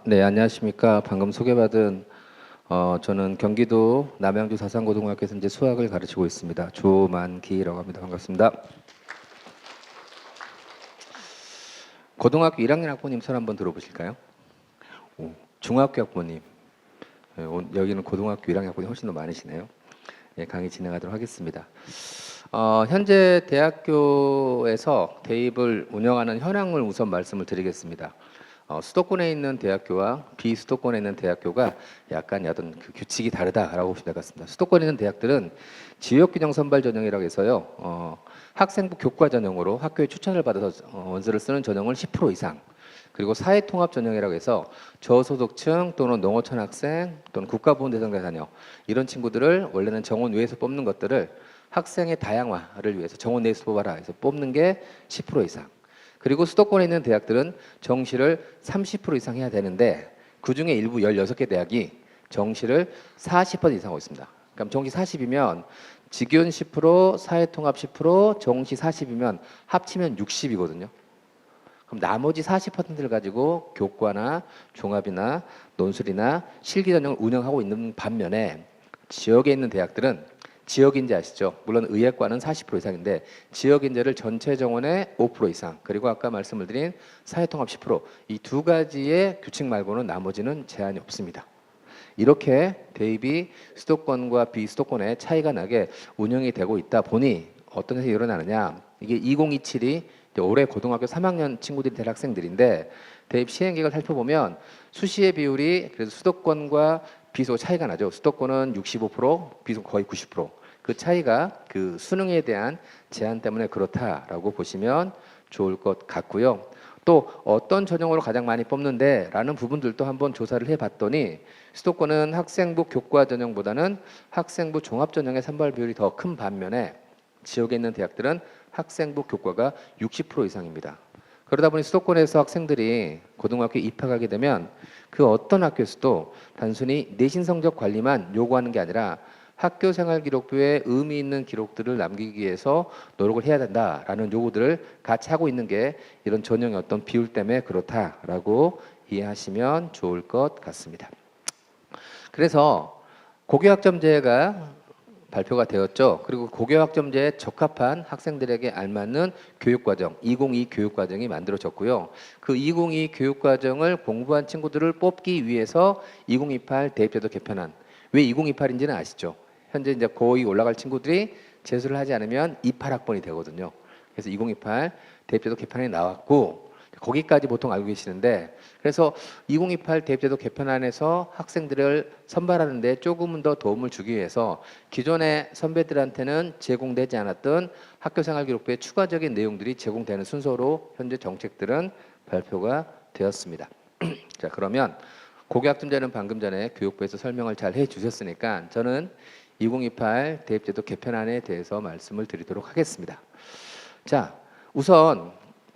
네, 안녕하십니까. 방금 소개받은 저는 경기도 남양주 사상고등학교에서 이제 수학을 가르치고 있습니다. 조만기라고 합니다. 반갑습니다. 고등학교 1학년 학부님 손 한번 들어보실까요? 중학교 학부님. 여기는 고등학교 1학년 학부님 훨씬 더 많으시네요. 예, 강의 진행하도록 하겠습니다. 현재 대학교에서 대입을 운영하는 현황을 우선 말씀을 드리겠습니다. 수도권에 있는 대학교와 비수도권에 있는 대학교가 약간 어떤 그 규칙이 다르다라고 보시면 될 것 같습니다. 수도권에 있는 대학들은 지역균형 선발 전형이라고 해서요, 학생부 교과 전형으로 학교에 추천을 받아서 원서를 쓰는 전형을 10% 이상, 그리고 사회통합 전형이라고 해서 저소득층 또는 농어촌 학생 또는 국가보훈 대상자 자녀 이런 친구들을 원래는 정원 외에서 뽑는 것들을 학생의 다양화를 위해서 정원 내에서 뽑아라 해서 뽑는 게 10% 이상. 그리고 수도권에 있는 대학들은 정시를 30% 이상 해야 되는데 그중에 일부 16개 대학이 정시를 40% 이상 하고 있습니다. 그럼 정시 40이면 직윤 10%, 사회통합 10%, 정시 40이면 합치면 60이거든요. 그럼 나머지 40%를 가지고 교과나 종합이나 논술이나 실기 전형을 운영하고 있는 반면에 지역에 있는 대학들은 지역인재 아시죠? 물론 의예과는 40% 이상인데 지역인재를 전체 정원의 5% 이상, 그리고 아까 말씀을 드린 사회통합 10%이 두 가지의 규칙 말고는 나머지는 제한이 없습니다. 이렇게 대입이 수도권과 비수도권의 차이가 나게 운영이 되고 있다 보니 어떤 현상이 일어나느냐, 이게 2027이 올해 고등학교 3학년 친구들이 될 학생들인데 대입 시행 계획을 살펴보면 수시의 비율이 그래서 수도권과 비수 차이가 나죠. 수도권은 65%, 비수 거의 90%. 그 차이가 그 수능에 대한 제한 때문에 그렇다라고 보시면 좋을 것 같고요. 또 어떤 전형으로 가장 많이 뽑는데 라는 부분들도 한번 조사를 해봤더니 수도권은 학생부 교과 전형보다는 학생부 종합 전형의 선발 비율이 더 큰 반면에 지역에 있는 대학들은 학생부 교과가 60% 이상입니다. 그러다 보니 수도권에서 학생들이 고등학교에 입학하게 되면 그 어떤 학교에서도 단순히 내신 성적 관리만 요구하는 게 아니라 학교 생활 기록부에 의미 있는 기록들을 남기기 위해서 노력을 해야 된다라는 요구들을 같이 하고 있는 게 이런 전형의 어떤 비율 때문에 그렇다라고 이해하시면 좋을 것 같습니다. 그래서 고교학점제가 발표가 되었죠. 그리고 고교학점제에 적합한 학생들에게 알맞는 교육과정, 202 교육과정이 만들어졌고요. 그 202 교육과정을 공부한 친구들을 뽑기 위해서 2028 대입제도 개편안. 왜 2028인지는 아시죠? 현재 이제 고2 올라갈 친구들이 재수를 하지 않으면 28학번이 되거든요. 그래서 2028 대입제도 개편안이 나왔고 거기까지 보통 알고 계시는데, 그래서 2028 대입제도 개편안에서 학생들을 선발하는 데 조금은 더 도움을 주기 위해서 기존의 선배들한테는 제공되지 않았던 학교생활기록부의 추가적인 내용들이 제공되는 순서로 현재 정책들은 발표가 되었습니다. 자, 그러면 고교학점제는 방금 전에 교육부에서 설명을 잘 해주셨으니까 저는 2028 대입제도 개편안에 대해서 말씀을 드리도록 하겠습니다. 자, 우선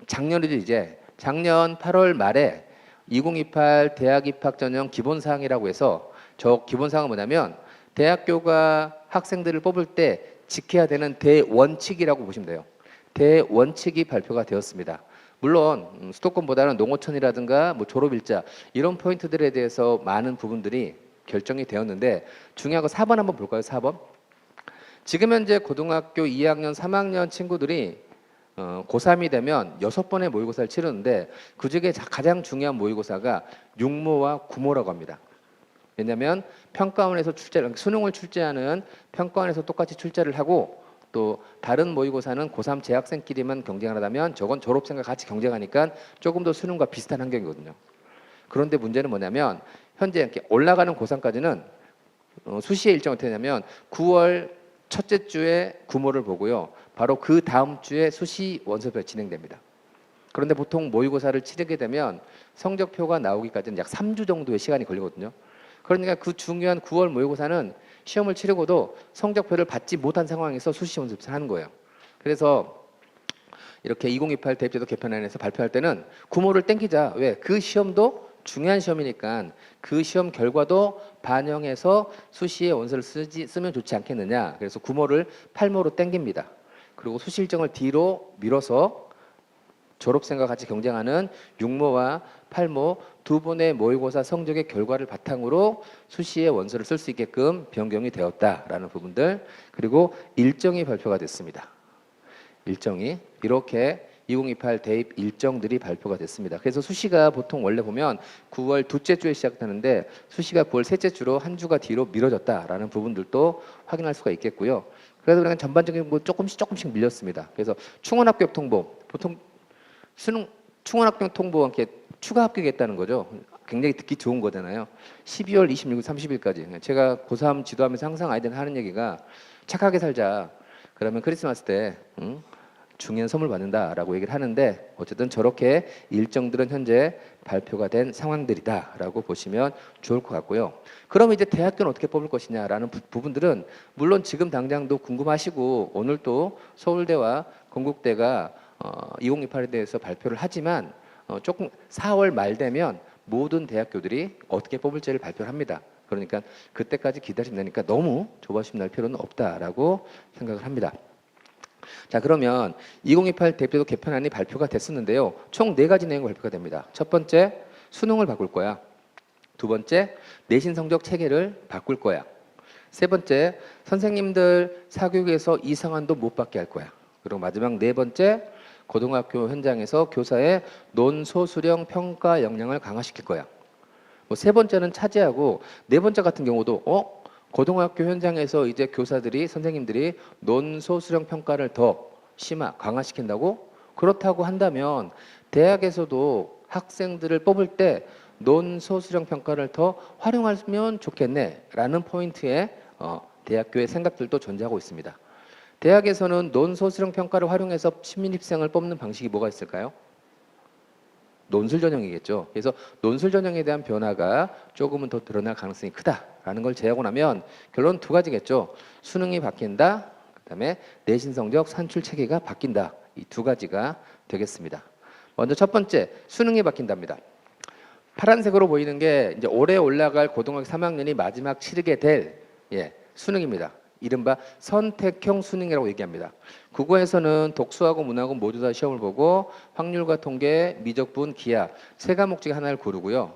작년이죠. 이제 작년 8월 말에 2028 대학 입학 전형 기본사항이라고 해서, 저 기본사항은 뭐냐면 대학교가 학생들을 뽑을 때 지켜야 되는 대원칙이라고 보시면 돼요. 대원칙이 발표가 되었습니다. 물론 수도권보다는 농어촌이라든가 뭐 졸업일자 이런 포인트들에 대해서 많은 부분들이 결정이 되었는데 중요한 거 4번 한번 볼까요? 4번. 지금 현재 고등학교 2학년, 3학년 친구들이 고3이 되면 6번의 모의고사를 치르는데 그중에 가장 중요한 모의고사가 육모와 구모라고 합니다. 왜냐하면 평가원에서 수능을 출제하는 평가원에서 똑같이 출제를 하고, 또 다른 모의고사는 고3 재학생끼리만 경쟁을 하다면 저건 졸업생과 같이 경쟁하니까 조금 더 수능과 비슷한 환경이거든요. 그런데 문제는 뭐냐면 현재 이렇게 올라가는 고3까지는 수시의 일정이 어떻게 되냐면 9월 첫째 주에 구모를 보고요. 바로 그 다음 주에 수시 원서표가 진행됩니다. 그런데 보통 모의고사를 치르게 되면 성적표가 나오기까지는 약 3주 정도의 시간이 걸리거든요. 그러니까 그 중요한 9월 모의고사는 시험을 치르고도 성적표를 받지 못한 상황에서 수시 원서표를 하는 거예요. 그래서 이렇게 2028 대입제도 개편안에서 발표할 때는 구모를 땡기자. 왜? 그 시험도 중요한 시험이니까 그 시험 결과도 반영해서 수시에 원서를 쓰면 좋지 않겠느냐. 그래서 구모를 8모로 땡깁니다. 그리고 수시 일정을 뒤로 밀어서 졸업생과 같이 경쟁하는 6모와 8모 두 번의 모의고사 성적의 결과를 바탕으로 수시의 원서를 쓸 수 있게끔 변경이 되었다라는 부분들, 그리고 일정이 발표가 됐습니다. 일정이 이렇게 2028 대입 일정들이 발표가 됐습니다. 그래서 수시가 보통 원래 보면 9월 둘째 주에 시작하는데 수시가 9월 셋째 주로 한 주가 뒤로 미뤄졌다라는 부분들도 확인할 수가 있겠고요. 그래서 그냥 전반적인 뭐 조금씩 밀렸습니다. 그래서 충원 합격 통보, 보통 수능 충원 합격 통보와 함께 추가 합격했다는 거죠. 굉장히 듣기 좋은 거잖아요. 12월 26일, 30일까지. 제가 고3 지도하면서 항상 아이들한테 하는 얘기가 착하게 살자. 그러면 크리스마스 때 중요한 선물 받는다라고 얘기를 하는데, 어쨌든 저렇게 일정들은 현재 발표가 된 상황들이다라고 보시면 좋을 것 같고요. 그럼 이제 대학교는 어떻게 뽑을 것이냐라는 부분들은 물론 지금 당장도 궁금하시고 오늘 또 서울대와 건국대가 2028에 대해서 발표를 하지만 조금 4월 말 되면 모든 대학교들이 어떻게 뽑을지를 발표를 합니다. 그러니까 그때까지 기다리면 되니까 너무 조바심 날 필요는 없다라고 생각을 합니다. 자, 그러면 2028 대표도 개편안이 발표가 됐었는데요. 총 4가지 내용이 발표가 됩니다. 첫 번째, 수능을 바꿀 거야. 두 번째, 내신 성적 체계를 바꿀 거야. 세 번째, 선생님들 사교육에서 이상한도 못 받게 할 거야. 그리고 마지막 네 번째, 고등학교 현장에서 교사의 논소수령 평가 역량을 강화시킬 거야. 뭐 세 번째는 차지하고, 네 번째 같은 경우도 고등학교 현장에서 이제 교사들이, 선생님들이 논소수령 평가를 더 강화시킨다고? 그렇다고 한다면 대학에서도 학생들을 뽑을 때 논소수령 평가를 더 활용하면 좋겠네 라는 포인트에 대학교의 생각들도 존재하고 있습니다. 대학에서는 논소수령 평가를 활용해서 신민입생을 뽑는 방식이 뭐가 있을까요? 논술 전형이겠죠. 그래서 논술 전형에 대한 변화가 조금은 더 드러날 가능성이 크다라는 걸 제하고 나면 결론 두 가지겠죠. 수능이 바뀐다. 그다음에 내신 성적 산출 체계가 바뀐다. 이 두 가지가 되겠습니다. 먼저 첫 번째, 수능이 바뀐답니다. 파란색으로 보이는 게 이제 올해 올라갈 고등학교 3학년이 마지막 치르게 될 수능입니다. 이른바 선택형 수능이라고 얘기합니다. 국어에서는 독수하고 문하고 모두 다 시험을 보고 확률과 통계, 미적분, 기하 세 과목 중에 하나를 고르고요.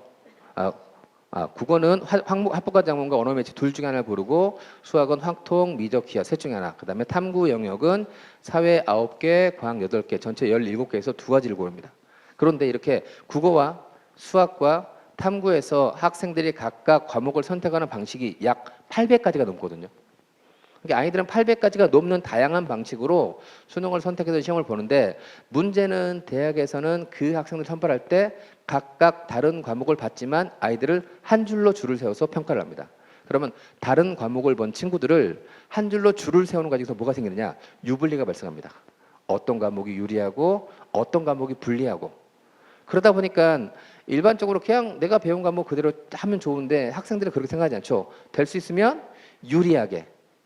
국어는 합법과 작문과 언어 매체 둘 중에 하나를 고르고, 수학은 확통, 미적, 기하 셋 중에 하나. 그다음에 탐구 영역은 사회 9개, 과학 8개, 전체 17개에서 두 가지를 고릅니다. 그런데 이렇게 국어와 수학과 탐구에서 학생들이 각각 과목을 선택하는 방식이 약 800가지가 넘거든요. 그러니까 아이들은 800가지가 넘는 다양한 방식으로 수능을 선택해서 시험을 보는데, 문제는 대학에서는 그 학생들 선발할 때 각각 다른 과목을 봤지만 아이들을 한 줄로 줄을 세워서 평가를 합니다. 그러면 다른 과목을 본 친구들을 한 줄로 줄을 세우는 가지고서 뭐가 생기느냐? 유불리가 발생합니다. 어떤 과목이 유리하고 어떤 과목이 불리하고. 그러다 보니까 일반적으로 그냥 내가 배운 과목 그대로 하면 좋은데 학생들은 그렇게 생각하지 않죠. 될 수 있으면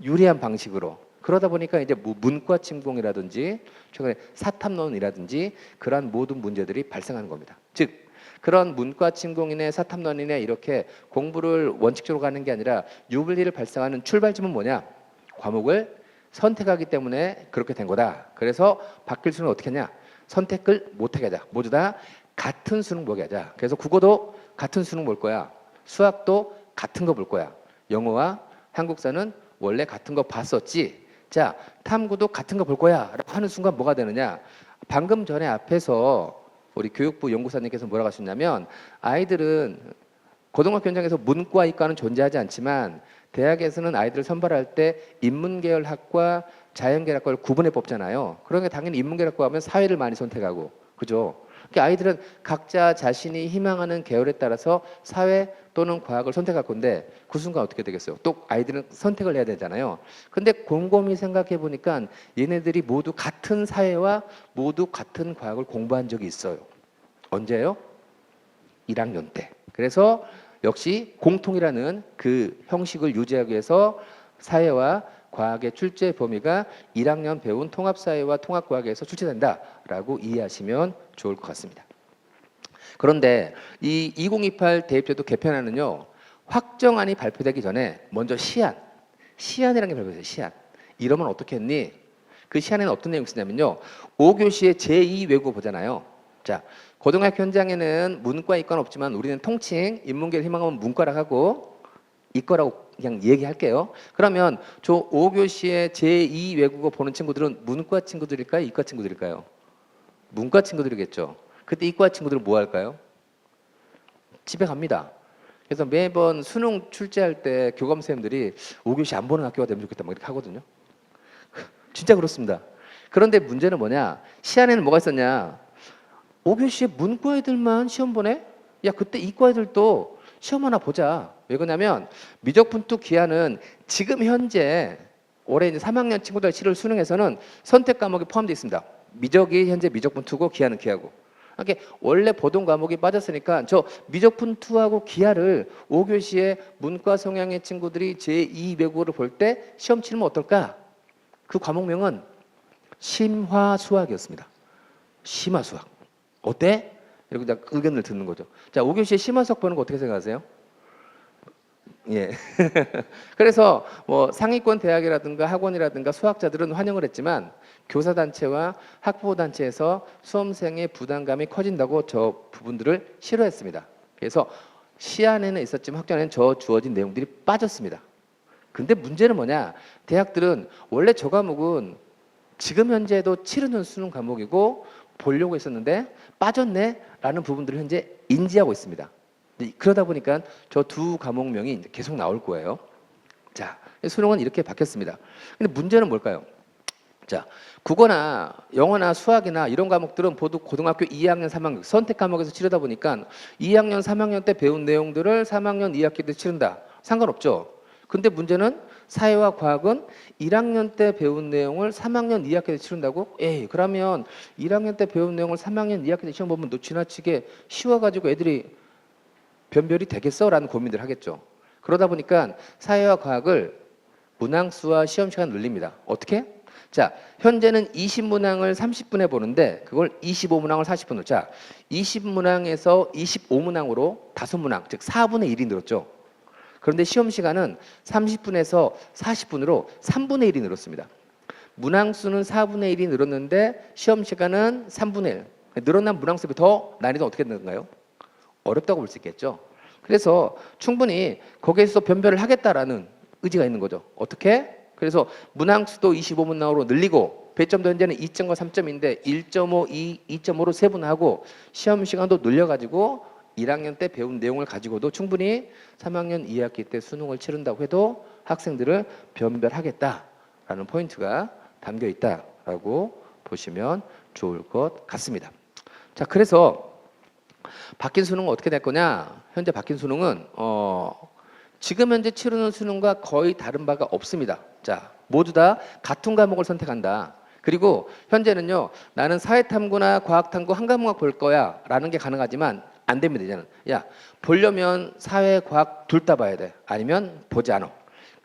유리한 방식으로. 그러다 보니까 이제 문과 침공이라든지 최근에 사탐론이라든지 그러한 모든 문제들이 발생하는 겁니다. 즉 그런 문과 침공이네 사탐론이네 이렇게 공부를 원칙적으로 가는 게 아니라 유불리를 발생하는 출발점은 뭐냐? 과목을 선택하기 때문에 그렇게 된 거다. 그래서 바뀔 수는 어떻게 하냐? 선택을 못하게 하자. 모두 다 같은 수능 보게 하자. 그래서 국어도 같은 수능 볼 거야. 수학도 같은 거 볼 거야. 영어와 한국사는 원래 같은 거 봤었지. 자, 탐구도 같은 거 볼 거야 라고 하는 순간 뭐가 되느냐? 방금 전에 앞에서 우리 교육부 연구사님께서 뭐라고 하셨냐면, 아이들은 고등학교 현장에서 문과, 이과는 존재하지 않지만 대학에서는 아이들을 선발할 때 인문계열학과 자연계열학과를 구분해 뽑잖아요. 그러니까 당연히 인문계열학과 하면 사회를 많이 선택하고, 그죠? 그러니까 아이들은 각자 자신이 희망하는 계열에 따라서 사회 또는 과학을 선택할 건데, 그 순간 어떻게 되겠어요? 또 아이들은 선택을 해야 되잖아요. 근데 곰곰이 생각해 보니까 얘네들이 모두 같은 사회와 모두 같은 과학을 공부한 적이 있어요. 언제요? 1학년 때. 그래서 역시 공통이라는 그 형식을 유지하기 위해서 사회와 과학의 출제 범위가 1학년 배운 통합사회와 통합과학에서 출제된다라고 이해하시면 좋을 것 같습니다. 그런데 이 2028 대입제도 개편안은요, 확정안이 발표되기 전에 먼저 시안이라는 게 발표됐어요. 시안. 이러면 어떻게 했니? 그 시안에는 어떤 내용이 있냐면요, 5교시의 제2 외국어 보잖아요. 자, 고등학교 현장에는 문과, 이과는 없지만 우리는 통칭 인문계를 희망하면 문과라고 하고 이과라고 그냥 얘기할게요. 그러면 저 5교시에 제2 외국어 보는 친구들은 문과 친구들일까요? 이과 친구들일까요? 문과 친구들이겠죠. 그때 이과 친구들은 뭐 할까요? 집에 갑니다. 그래서 매번 수능 출제할 때 교감 선생님들이 5교시 안 보는 학교가 되면 좋겠다 막 이렇게 하거든요. 진짜 그렇습니다. 그런데 문제는 뭐냐? 시안에는 뭐가 있었냐? 5교시에 문과 애들만 시험 보네? 야, 그때 이과 애들도 시험 하나 보자. 왜 그러냐면 미적분투 기하는 지금 현재 올해 이제 3학년 친구들 치를 수능에서는 선택 과목이 포함되어 있습니다. 미적이 현재 미적분투고 기하는 기하고. 이렇게 원래 보던 과목이 빠졌으니까 저 미적분투하고 기하를 5교시에 문과 성향의 친구들이 제2 외국어를 볼 때 시험 치르면 어떨까? 그 과목명은 심화수학이었습니다. 심화수학. 어때? 이렇게 의견을 듣는 거죠. 자, 5교시에 심화수학 보는 거 어떻게 생각하세요? 예. 그래서 뭐 상위권 대학이라든가 학원이라든가 수학자들은 환영을 했지만 교사단체와 학부모단체에서 수험생의 부담감이 커진다고 저 부분들을 싫어했습니다. 그래서 시안에는 있었지만 학전에는 저 주어진 내용들이 빠졌습니다. 근데 문제는 뭐냐? 대학들은 원래 저 과목은 지금 현재도 치르는 수능 과목이고 보려고 했었는데 빠졌네 라는 부분들을 현재 인지하고 있습니다. 그러다 보니까 저 두 과목명이 계속 나올 거예요. 자, 수능은 이렇게 바뀌었습니다. 근데 문제는 뭘까요? 자, 국어나 영어나 수학이나 이런 과목들은 모두 고등학교 2학년, 3학년 선택 과목에서 치르다 보니까 2학년, 3학년 때 배운 내용들을 3학년 2학기 때 치른다. 상관없죠. 근데 문제는 사회와 과학은 1학년 때 배운 내용을 3학년 2학기 때 치른다고? 에이, 그러면 1학년 때 배운 내용을 3학년 2학기 때 시험 보면 너 지나치게 쉬워가지고 애들이 변별이 되겠어? 라는 고민들을 하겠죠. 그러다 보니까 사회와 과학을 문항수와 시험 시간 늘립니다. 어떻게? 자, 현재는 20문항을 30분에 보는데 그걸 25문항을 40분으로. 자, 20문항에서 25문항으로 5문항, 즉 4분의 1이 늘었죠. 그런데 시험 시간은 30분에서 40분으로 3분의 1이 늘었습니다. 문항수는 4분의 1이 늘었는데 시험 시간은 3분의 1. 늘어난 문항수에 더 난이도 어떻게 되는가요? 어렵다고 볼 수 있겠죠. 그래서 충분히 거기에서 변별을 하겠다라는 의지가 있는 거죠. 어떻게? 그래서 문항수도 25문항으로 늘리고 배점도 현재는 2점과 3점인데 1.5, 2.5로 세분하고 시험 시간도 늘려가지고 1학년 때 배운 내용을 가지고도 충분히 3학년 2학기 때 수능을 치른다고 해도 학생들을 변별하겠다라는 포인트가 담겨 있다라고 보시면 좋을 것 같습니다. 자, 그래서 바뀐 수능은 어떻게 될 거냐? 현재 바뀐 수능은 지금 현재 치르는 수능과 거의 다른 바가 없습니다. 자, 모두 다 같은 과목을 선택한다. 그리고 현재는요, 나는 사회탐구나 과학탐구 한 과목 볼 거야 라는 게 가능하지만 안 됩니다. 이제는 야, 보려면 사회, 과학 둘 다 봐야 돼. 아니면 보지 않아.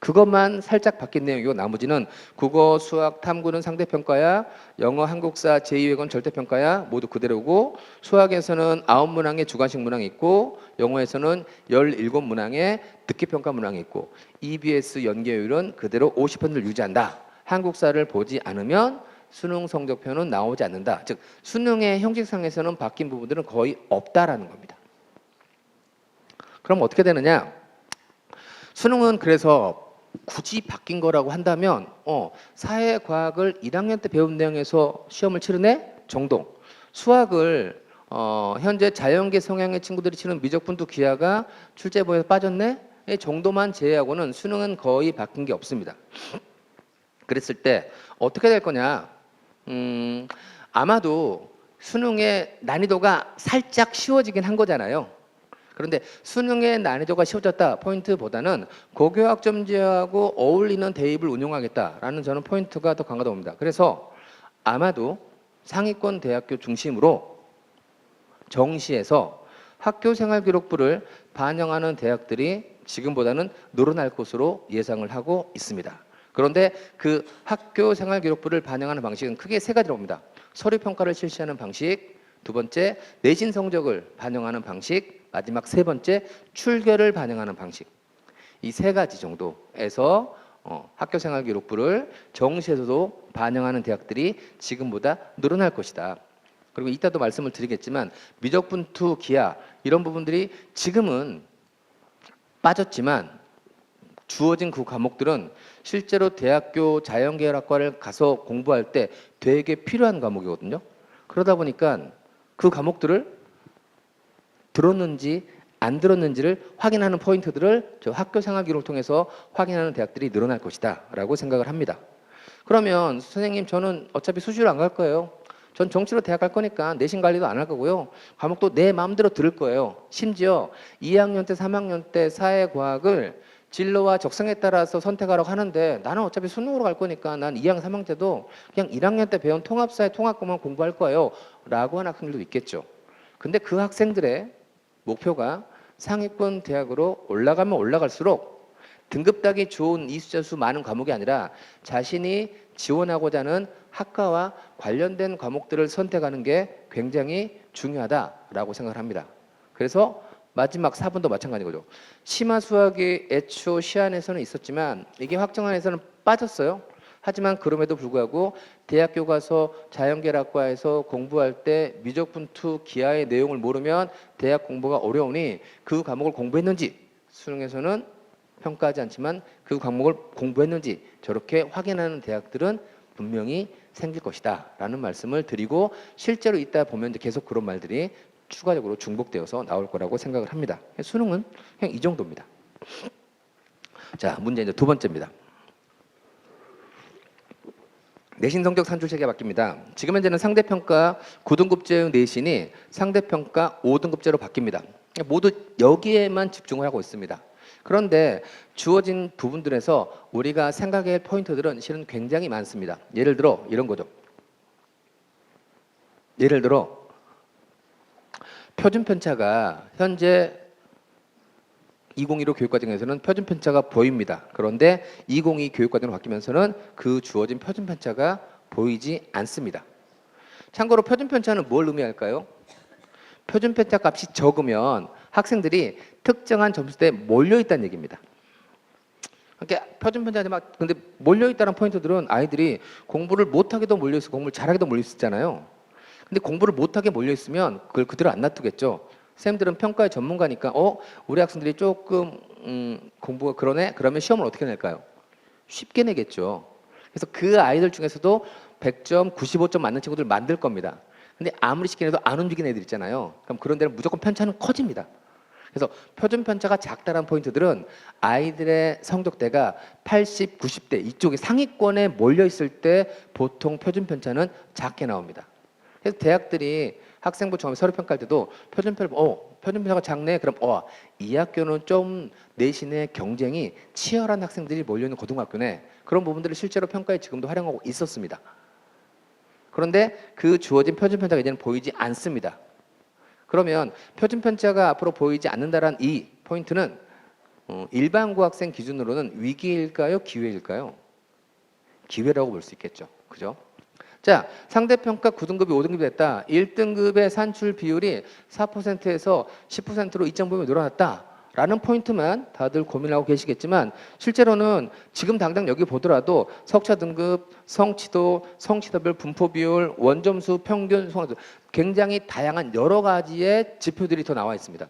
그것만 살짝 바뀐 내용이고 나머지는 국어, 수학, 탐구는 상대평가야, 영어, 한국사, 제2외국어는 절대평가야 모두 그대로고 수학에서는 9문항의 주관식 문항이 있고 영어에서는 17문항의 듣기평가 문항이 있고 EBS 연계율은 그대로 50%를 유지한다. 한국사를 보지 않으면 수능 성적표는 나오지 않는다. 즉 수능의 형식상에서는 바뀐 부분들은 거의 없다라는 겁니다. 그럼 어떻게 되느냐? 수능은 그래서 굳이 바뀐 거라고 한다면 사회과학을 1학년 때 배운 내용에서 시험을 치르네? 정도. 수학을 현재 자연계 성향의 친구들이 치는 미적분투 기하가 출제부에서 빠졌네? 이 정도만 제외하고는 수능은 거의 바뀐 게 없습니다. 그랬을 때 어떻게 될 거냐? 아마도 수능의 난이도가 살짝 쉬워지긴 한 거잖아요. 그런데 수능의 난이도가 쉬워졌다 포인트보다는 고교학점제하고 어울리는 대입을 운용하겠다라는 저는 포인트가 더 강하다고 봅니다. 그래서 아마도 상위권 대학교 중심으로 정시에서 학교생활기록부를 반영하는 대학들이 지금보다는 늘어날 것으로 예상을 하고 있습니다. 그런데 그 학교생활기록부를 반영하는 방식은 크게 세 가지로 봅니다. 서류평가를 실시하는 방식, 두 번째 내신 성적을 반영하는 방식, 마지막 세 번째 출결을 반영하는 방식. 이 세 가지 정도에서 학교생활기록부를 정시에서도 반영하는 대학들이 지금보다 늘어날 것이다. 그리고 이따도 말씀을 드리겠지만 미적분투, 기하 이런 부분들이 지금은 빠졌지만 주어진 그 과목들은 실제로 대학교 자연계열학과를 가서 공부할 때 되게 필요한 과목이거든요. 그러다 보니까 그 과목들을 들었는지 안 들었는지를 확인하는 포인트들을 저 학교 생활 기록을 통해서 확인하는 대학들이 늘어날 것이다 라고 생각을 합니다. 그러면 선생님 저는 어차피 수시로 안 갈 거예요. 전 정시로 대학 갈 거니까 내신 관리도 안 할 거고요. 과목도 내 마음대로 들을 거예요. 심지어 2학년 때 3학년 때 사회과학을 진로와 적성에 따라서 선택하라고 하는데 나는 어차피 수능으로 갈 거니까 난 2학년 3학년 때도 그냥 1학년 때 배운 통합사회 통합고만 공부할 거예요 라고 하는 학생들도 있겠죠. 근데 그 학생들의 목표가 상위권 대학으로 올라가면 올라갈수록 등급 따기 좋은 이수자 수 많은 과목이 아니라 자신이 지원하고자 하는 학과와 관련된 과목들을 선택하는 게 굉장히 중요하다라고 생각을 합니다. 그래서 마지막 4번도 마찬가지인 거죠. 심화 수학이 애초 시안에서는 있었지만 이게 확정안에서는 빠졌어요. 하지만 그럼에도 불구하고 대학교 가서 자연계열학과에서 공부할 때 미적분투 기하의 내용을 모르면 대학 공부가 어려우니 그 과목을 공부했는지 수능에서는 평가하지 않지만 그 과목을 공부했는지 저렇게 확인하는 대학들은 분명히 생길 것이다 라는 말씀을 드리고 실제로 이따 보면 계속 그런 말들이 추가적으로 중복되어서 나올 거라고 생각을 합니다. 수능은 그냥 이 정도입니다. 자, 문제 이제 두 번째입니다. 내신 성적 산출 체계가 바뀝니다. 지금 현재는 상대평가 9등급제의 내신이 상대평가 5등급제로 바뀝니다. 모두 여기에만 집중을 하고 있습니다. 그런데 주어진 부분들에서 우리가 생각해야 할 포인트들은 실은 굉장히 많습니다. 예를 들어 이런 거죠. 예를 들어 표준편차가 현재 2015 교육과정에서는 표준편차가 보입니다. 그런데 2022 교육과정으로 바뀌면서는 그 주어진 표준편차가 보이지 않습니다. 참고로 표준편차는 뭘 의미할까요? 표준편차 값이 적으면 학생들이 특정한 점수대에 몰려있다는 얘기입니다. 그러니까 표준편차한테 막 근데 몰려있다는 포인트들은 아이들이 공부를 못하게도 몰려있고 공부를 잘하게도 몰려있잖아요. 근데 공부를 못하게 몰려있으면 그걸 그대로 안 놔두겠죠. 선생님들은 평가의 전문가니까 우리 학생들이 조금 공부가 그러네? 그러면 시험을 어떻게 낼까요? 쉽게 내겠죠. 그래서 그 아이들 중에서도 100점, 95점 맞는 친구들 만들 겁니다. 근데 아무리 쉽게 내도 안 움직이는 애들 있잖아요. 그럼 그런 데는 무조건 편차는 커집니다. 그래서 표준 편차가 작다는 포인트들은 아이들의 성적대가 80, 90대 이쪽에 상위권에 몰려 있을 때 보통 표준 편차는 작게 나옵니다. 그래서 대학들이 학생부 처음에 서류 평가할 때도 표준편차가 작네. 그럼 이 학교는 좀 내신의 경쟁이 치열한 학생들이 몰려있는 고등학교네. 그런 부분들을 실제로 평가에 지금도 활용하고 있었습니다. 그런데 그 주어진 표준편차가 이제는 보이지 않습니다. 그러면 표준편차가 앞으로 보이지 않는다는 이 포인트는 일반 고학생 기준으로는 위기일까요? 기회일까요? 기회라고 볼 수 있겠죠. 그죠? 자, 상대평가 9등급이 5등급이 됐다. 1등급의 산출 비율이 4%에서 10%로 2.5배 늘어났다. 라는 포인트만 다들 고민하고 계시겠지만 실제로는 지금 당장 여기 보더라도 석차 등급, 성취도, 성취도별 분포 비율, 원점수, 평균, 성취도 굉장히 다양한 여러 가지의 지표들이 더 나와 있습니다.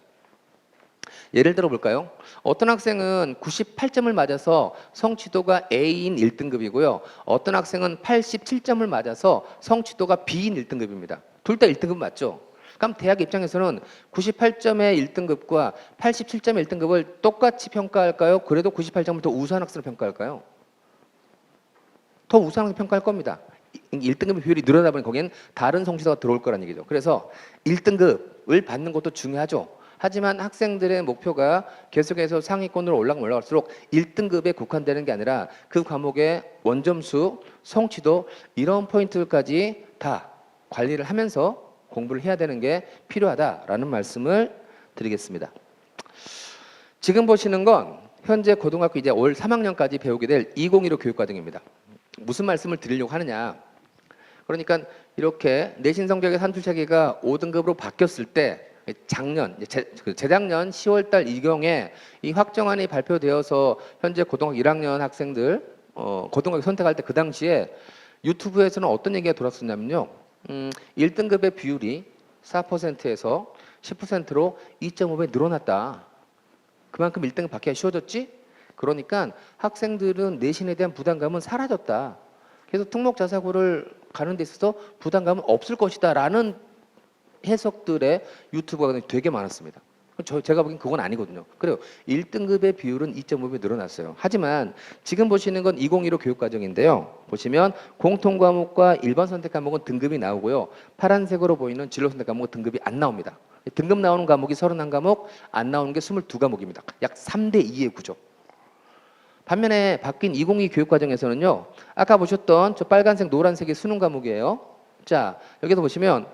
예를 들어 볼까요? 어떤 학생은 98점을 맞아서 성취도가 A인 1등급이고요. 어떤 학생은 87점을 맞아서 성취도가 B인 1등급입니다. 둘 다 1등급 맞죠? 그럼 대학 입장에서는 98점의 1등급과 87점의 1등급을 똑같이 평가할까요? 그래도 98점을 더 우수한 학생을 평가할까요? 더 우수한 학생을 평가할 겁니다. 1등급의 비율이 늘어나다 보니 거기엔 다른 성취도가 들어올 거란 얘기죠. 그래서 1등급을 받는 것도 중요하죠. 하지만 학생들의 목표가 계속해서 상위권으로 올라가면 올라갈수록 1등급에 국한되는 게 아니라 그 과목의 원점수, 성취도 이런 포인트까지 다 관리를 하면서 공부를 해야 되는 게 필요하다라는 말씀을 드리겠습니다. 지금 보시는 건 현재 고등학교 이제 올 3학년까지 배우게 될 2015 교육과정입니다. 무슨 말씀을 드리려고 하느냐? 그러니까 이렇게 내신 성적의 산출 체계가 5등급으로 바뀌었을 때 작년, 재작년 10월달 이경에 이 확정안이 발표되어서 현재 고등학교 1학년 학생들 고등학교 선택할 때 그 당시에 유튜브에서는 어떤 얘기가 돌았었냐면요. 1등급의 비율이 4%에서 10%로 2.5배 늘어났다. 그만큼 1등급 받기가 쉬워졌지? 그러니까 학생들은 내신에 대한 부담감은 사라졌다. 그래서 특목자사고를 가는 데 있어서 부담감은 없을 것이다 라는 해석들의 유튜브가 되게 많았습니다. 제가 보기엔 그건 아니거든요. 그래요. 1등급의 비율은 2.5배 늘어났어요. 하지만 지금 보시는 건 2015 교육과정인데요. 보시면 공통과목과 일반 선택 과목은 등급이 나오고요. 파란색으로 보이는 진로 선택 과목은 등급이 안 나옵니다. 등급 나오는 과목이 31과목, 안 나오는 게 22과목입니다. 약 3대 2의 구조. 반면에 바뀐 2022 교육과정에서는요. 아까 보셨던 저 빨간색, 노란색이 수능 과목이에요. 자, 여기서 보시면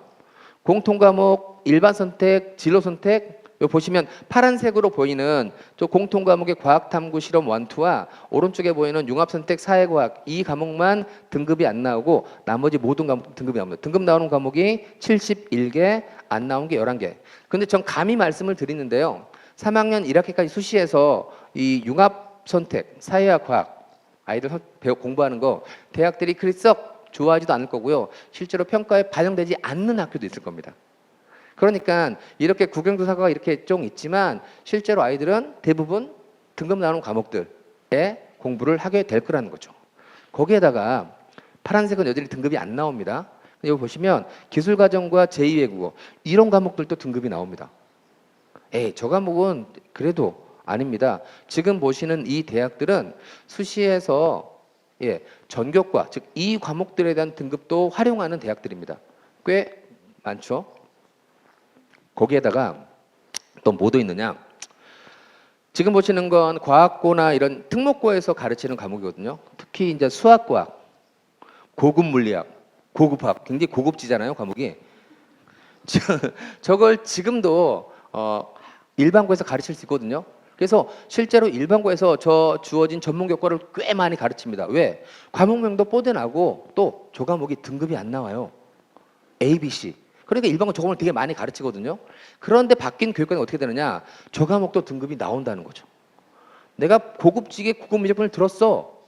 공통과목, 일반 선택, 진로 선택, 여기 보시면 파란색으로 보이는 저 공통과목의 과학탐구 실험 1, 2와 오른쪽에 보이는 융합선택 사회과학 이 과목만 등급이 안 나오고 나머지 모든 과목 등급이 나옵니다. 등급 나오는 과목이 71개, 안 나온 게 11개. 근데 전 감히 말씀을 드리는데요. 3학년 1학기까지 수시에서 이 융합선택, 사회학, 과학 아이들 공부하는 거 대학들이 그리 썩 좋아하지도 않을 거고요. 실제로 평가에 반영되지 않는 학교도 있을 겁니다. 그러니까 이렇게 국영조사가 이렇게 좀 있지만 실제로 아이들은 대부분 등급 나오는 과목들에 공부를 하게 될 거라는 거죠. 거기에다가 파란색은 여전히 등급이 안 나옵니다. 여기 보시면 기술과정과 제2외국어 이런 과목들도 등급이 나옵니다. 저 과목은 그래도 아닙니다. 지금 보시는 이 대학들은 수시에서 전교과 즉 이 과목들에 대한 등급도 활용하는 대학들입니다. 꽤 많죠. 거기에다가 또 뭐도 있느냐? 지금 보시는 건 과학고나 이런 특목고에서 가르치는 과목이거든요. 특히 이제 수학과학, 고급 물리학, 고급학, 굉장히 고급지잖아요, 과목이. 저걸 지금도 일반고에서 가르칠 수 있거든요. 그래서 실제로 일반고에서 저 주어진 전문 교과를 꽤 많이 가르칩니다. 왜? 과목명도 뽀대나고 또 저 과목이 등급이 안 나와요. A, B, C. 그러니까 일반고 저 과목을 되게 많이 가르치거든요. 그런데 바뀐 교육과정이 어떻게 되느냐? 저 과목도 등급이 나온다는 거죠. 내가 고급지게 국어 미적분을 들었어.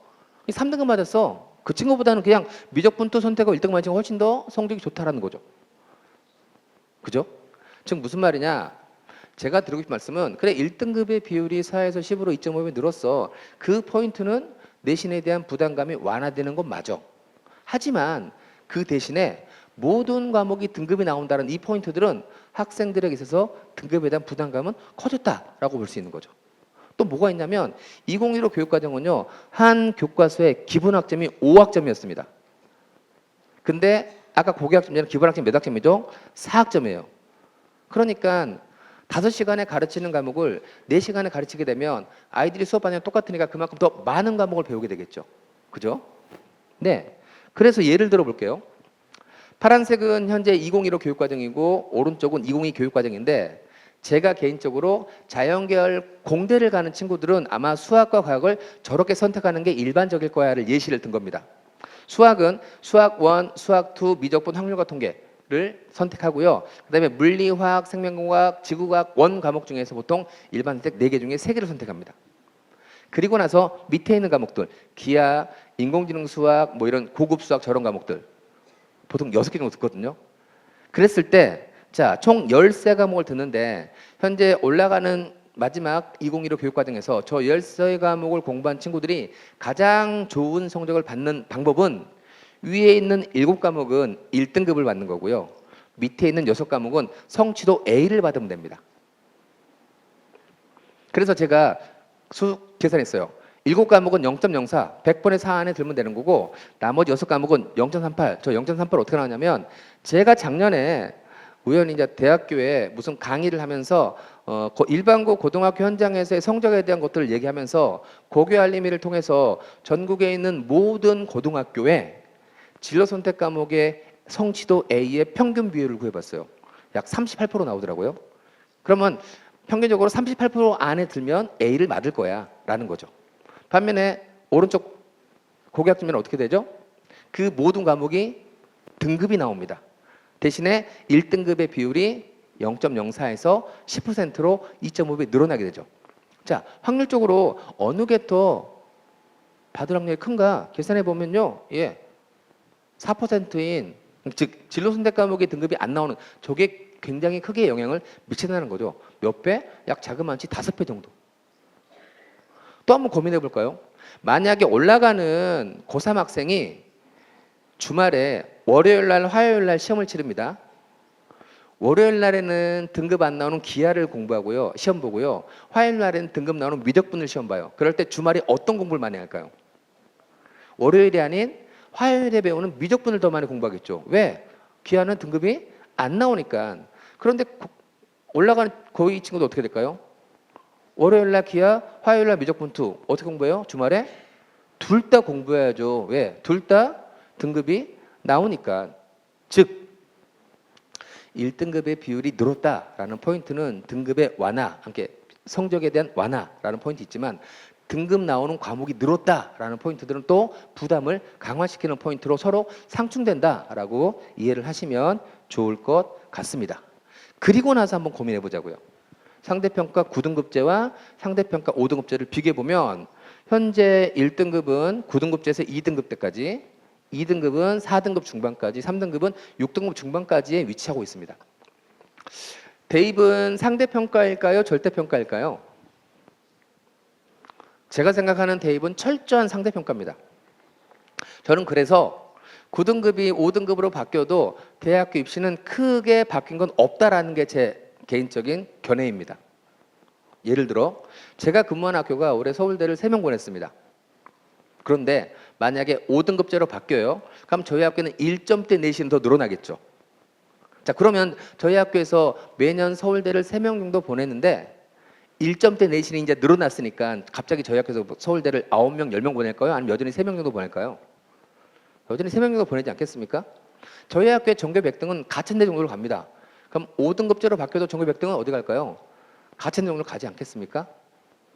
3등급 맞았어. 그 친구보다는 그냥 미적분도 선택하고 1등 맞은 거 훨씬 더 성적이 좋다라는 거죠. 그죠? 즉 무슨 말이냐? 제가 드리고 싶은 말씀은 그래 1등급의 비율이 4에서 10으로 2.5배 늘었어. 그 포인트는 내신에 대한 부담감이 완화되는 건 맞아. 하지만 그 대신에 모든 과목이 등급이 나온다는 이 포인트들은 학생들에게 있어서 등급에 대한 부담감은 커졌다라고 볼 수 있는 거죠. 또 뭐가 있냐면 2015 교육과정은요. 한 교과서의 기본학점이 5학점이었습니다. 근데 아까 고교학점이랑 기본학점 몇 학점이죠? 4학점이에요. 그러니까 5시간에 가르치는 과목을 4시간에 가르치게 되면 아이들이 수업하는 똑같으니까 그만큼 더 많은 과목을 배우게 되겠죠. 그죠? 네. 그래서 예를 들어 볼게요. 파란색은 현재 2015 교육과정이고 오른쪽은 2022 교육과정인데 제가 개인적으로 자연계열 공대를 가는 친구들은 아마 수학과 과학을 저렇게 선택하는 게 일반적일 거야를 예시를 든 겁니다. 수학은 수학 1, 수학 2, 미적분, 확률과 통계를 선택하고요. 그다음에 물리, 화학, 생명공학, 지구과학 원 과목 중에서 보통 일반 선택 4개 중에 3개를 선택합니다. 그리고 나서 밑에 있는 과목들 기하, 인공지능 수학, 뭐 이런 고급 수학 저런 과목들 보통 6개 정도 듣거든요. 그랬을 때, 자, 총 13과목을 듣는데, 현재 올라가는 마지막 2015 교육과정에서 저 13과목을 공부한 친구들이 가장 좋은 성적을 받는 방법은 위에 있는 7과목은 1등급을 받는 거고요. 밑에 있는 6과목은 성취도 A를 받으면 됩니다. 그래서 제가 계산했어요. 7과목은 0.04, 100분의 4 안에 들면 되는 거고 나머지 6과목은 0.38. 저 0.38 어떻게 나왔냐면 제가 작년에 우연히 이제 대학교에 무슨 강의를 하면서 일반고 고등학교 현장에서의 성적에 대한 것들을 얘기하면서 고교 알림이를 통해서 전국에 있는 모든 고등학교에 진로 선택 과목의 성취도 A의 평균 비율을 구해봤어요. 약 38% 나오더라고요. 그러면 평균적으로 38% 안에 들면 A를 맞을 거야 라는 거죠. 반면에 오른쪽 고교학점은 어떻게 되죠? 그 모든 과목이 등급이 나옵니다. 대신에 1등급의 비율이 0.04에서 10%로 2.5배 늘어나게 되죠. 자, 확률적으로 어느 게 더 받을 확률이 큰가 계산해 보면요. 4%인 즉 진로 선택 과목의 등급이 안 나오는 저게 굉장히 크게 영향을 미친다는 거죠. 몇 배? 약 자그마치 5배 정도. 또 한번 고민해 볼까요? 만약에 올라가는 고3 학생이 주말에 월요일 날, 화요일 날 시험을 치릅니다. 월요일 날에는 등급 안 나오는 기하를 공부하고요. 시험 보고요. 화요일 날에는 등급 나오는 미적분을 시험 봐요. 그럴 때 주말에 어떤 공부를 많이 할까요? 월요일이 아닌 화요일에 배우는 미적분을 더 많이 공부하겠죠. 왜? 기하는 등급이 안 나오니까. 그런데 올라가는 고2 친구도 어떻게 될까요? 월요일 날 기하, 화요일 날 미적분 2 어떻게 공부해요? 주말에? 둘 다 공부해야죠. 왜? 둘 다 등급이 나오니까. 즉 1등급의 비율이 늘었다라는 포인트는 등급의 완화, 함께 성적에 대한 완화라는 포인트 있지만 등급 나오는 과목이 늘었다라는 포인트들은 또 부담을 강화시키는 포인트로 서로 상충된다라고 이해를 하시면 좋을 것 같습니다. 그리고 나서 한번 고민해 보자고요. 상대평가 9등급제와 상대평가 5등급제를 비교해 보면 현재 1등급은 9등급제에서 2등급 때까지, 2등급은 4등급 중반까지, 3등급은 6등급 중반까지에 위치하고 있습니다. 대입은 상대평가일까요? 절대평가일까요? 제가 생각하는 대입은 철저한 상대평가입니다. 저는 그래서 9등급이 5등급으로 바뀌어도 대학교 입시는 크게 바뀐 건 없다라는 게 제 개인적인 견해입니다. 예를 들어 제가 근무한 학교가 올해 서울대를 3명 보냈습니다. 그런데 만약에 5등급제로 바뀌어요. 그럼 저희 학교는 1점대 내신은 더 늘어나겠죠. 자, 그러면 저희 학교에서 매년 서울대를 3명 정도 보냈는데 1점대 내신이 이제 늘어났으니까 갑자기 저희 학교에서 서울대를 9명, 10명 보낼까요? 아니면 여전히 3명 정도 보낼까요? 여전히 3명 정도 보내지 않겠습니까? 저희 학교의 전교 100등은 가천대 정도로 갑니다. 그럼 5등급제로 바뀌어도 전교 100등은 어디 갈까요? 가천대 정도로 가지 않겠습니까?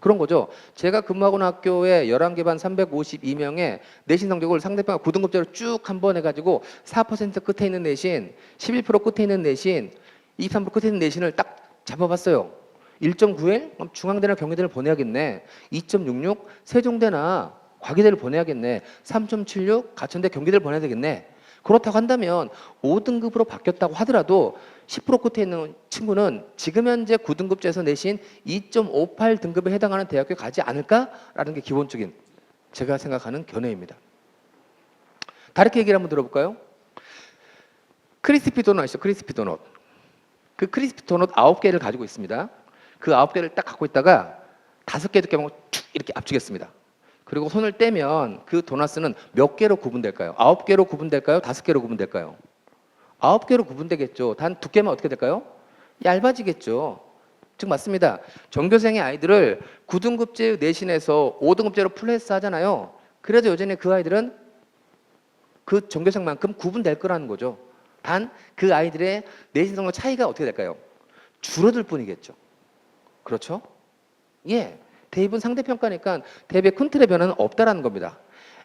그런 거죠. 제가 근무하고 있는 학교에 11개 반 352명의 내신 성적을 상대평가 9등급제로 쭉 한 번 해가지고 4% 끝에 있는 내신, 11% 끝에 있는 내신, 23% 끝에 있는 내신을 딱 잡아봤어요. 1.91? 그럼 중앙대나 경희대를 보내야겠네. 2.66? 세종대나 과기대를 보내야겠네. 3.76? 가천대 경기대를 보내야 되겠네. 그렇다고 한다면 5등급으로 바뀌었다고 하더라도 10% 끝에 있는 친구는 지금 현재 9등급제에서 내신 2.58 등급에 해당하는 대학교에 가지 않을까라는 게 기본적인 제가 생각하는 견해입니다. 다르게 얘기를 한번 들어볼까요? 크리스피 도넛 아시죠? 크리스피 도넛. 그 크리스피 도넛 9개를 가지고 있습니다. 그 9개를 딱 갖고 있다가 5개 두께만 툭 이렇게 압축했습니다. 그리고 손을 떼면 그 도넛은 몇 개로 구분될까요? 9개로 구분될까요? 5개로 구분될까요? 9개로 구분되겠죠. 단 두께만 어떻게 될까요? 얇아지겠죠. 즉 맞습니다. 전교생의 아이들을 9등급제 내신에서 5등급제로 플레이스 하잖아요. 그래도 여전히 그 아이들은 그 전교생만큼 구분될 거라는 거죠. 단 그 아이들의 내신 성적 차이가 어떻게 될까요? 줄어들 뿐이겠죠. 그렇죠? 예. 대입은 상대평가니까 대입의 큰 틀의 변화는 없다라는 겁니다.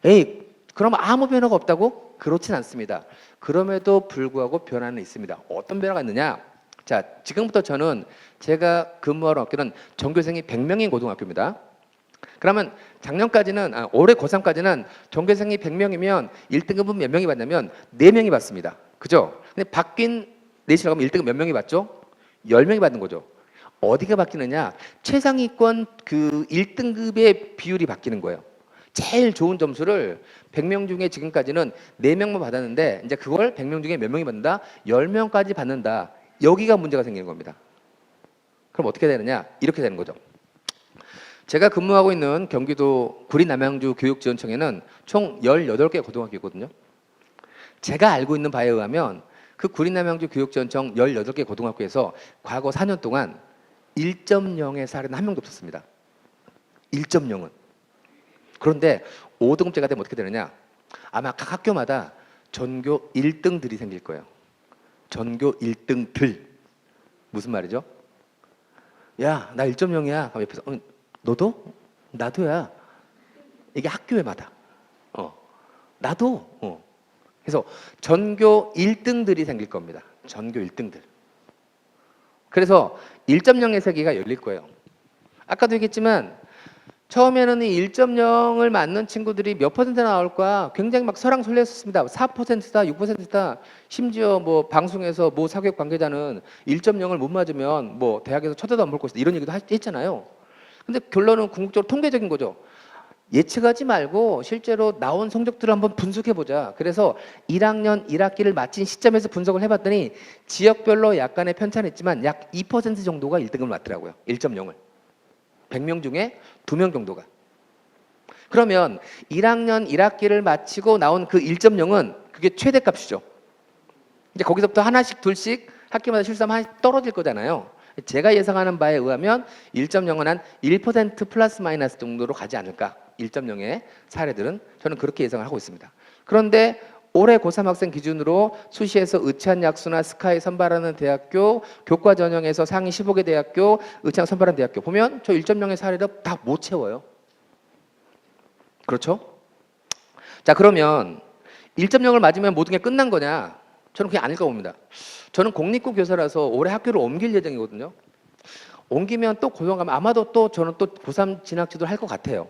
에이, 그럼 아무 변화가 없다고? 그렇진 않습니다. 그럼에도 불구하고 변화는 있습니다. 어떤 변화가 있느냐? 자, 지금부터 저는 제가 근무하는 학교는 전교생이 100명인 고등학교입니다. 그러면 작년까지는, 올해 고3까지는 전교생이 100명이면 1등급은 몇 명이 받냐면 4명이 받습니다. 그죠? 근데 바뀐 내신이라고 하면 1등급 몇 명이 받죠? 10명이 받는 거죠. 어디가 바뀌느냐? 최상위권 그 1등급의 비율이 바뀌는 거예요. 제일 좋은 점수를 100명 중에 지금까지는 4명만 받았는데 이제 그걸 100명 중에 몇 명이 받는다? 10명까지 받는다. 여기가 문제가 생기는 겁니다. 그럼 어떻게 되느냐? 이렇게 되는 거죠. 제가 근무하고 있는 경기도 구리 남양주 교육지원청에는 총 18개 고등학교 있거든요. 제가 알고 있는 바에 의하면 그 구리 남양주 교육지원청 18개 고등학교에서 과거 4년 동안 1.0의 사례는 한 명도 없었습니다. 1.0은. 그런데 5등급제가 되면 어떻게 되느냐? 아마 각 학교마다 전교 1등들이 생길 거예요. 전교 1등들. 무슨 말이죠? 야, 나 1.0이야. 그럼 옆에서 너도? 나도야. 이게 학교에마다. 나도. 그래서 전교 1등들이 생길 겁니다. 전교 1등들. 그래서 1.0의 세계가 열릴 거예요. 아까도 얘기했지만 처음에는 이 1.0을 맞는 친구들이 몇 퍼센트나 나올까 굉장히 막 설왕설래했습니다. 4%다, 6%다. 심지어 뭐 방송에서 모 사교육 관계자는 1.0을 못 맞으면 뭐 대학에서 쳐다도 안 볼 것이다 이런 얘기도 했잖아요. 근데 결론은 궁극적으로 통계적인 거죠. 예측하지 말고 실제로 나온 성적들을 한번 분석해 보자. 그래서 1학년 1학기를 마친 시점에서 분석을 해봤더니 지역별로 약간의 편차는 있지만 약 2% 정도가 1등급을 맞더라고요. 1.0을. 100명 중에 2명 정도가. 그러면 1학년 1학기를 마치고 나온 그 1.0은 그게 최대값이죠. 이제 거기서부터 하나씩 둘씩 학기마다 실수하면 하나씩 떨어질 거잖아요. 제가 예상하는 바에 의하면 1.0은 한 1% 플러스 마이너스 정도로 가지 않을까. 1.0의 사례들은 저는 그렇게 예상을 하고 있습니다. 그런데 올해 고3 학생 기준으로 수시에서 의찬약수나 스카이 선발하는 대학교, 교과 전형에서 상위 15개 대학교, 의찬 선발하는 대학교 보면 저 1.0의 사례를 다 못 채워요. 그렇죠? 자, 그러면 1.0을 맞으면 모든 게 끝난 거냐? 저는 그게 아닐 까 봅니다. 저는 공립고 교사라서 올해 학교를 옮길 예정이거든요. 옮기면 또 고등 가면 아마도 또 저는 또 고3 진학 지도를 할 것 같아요.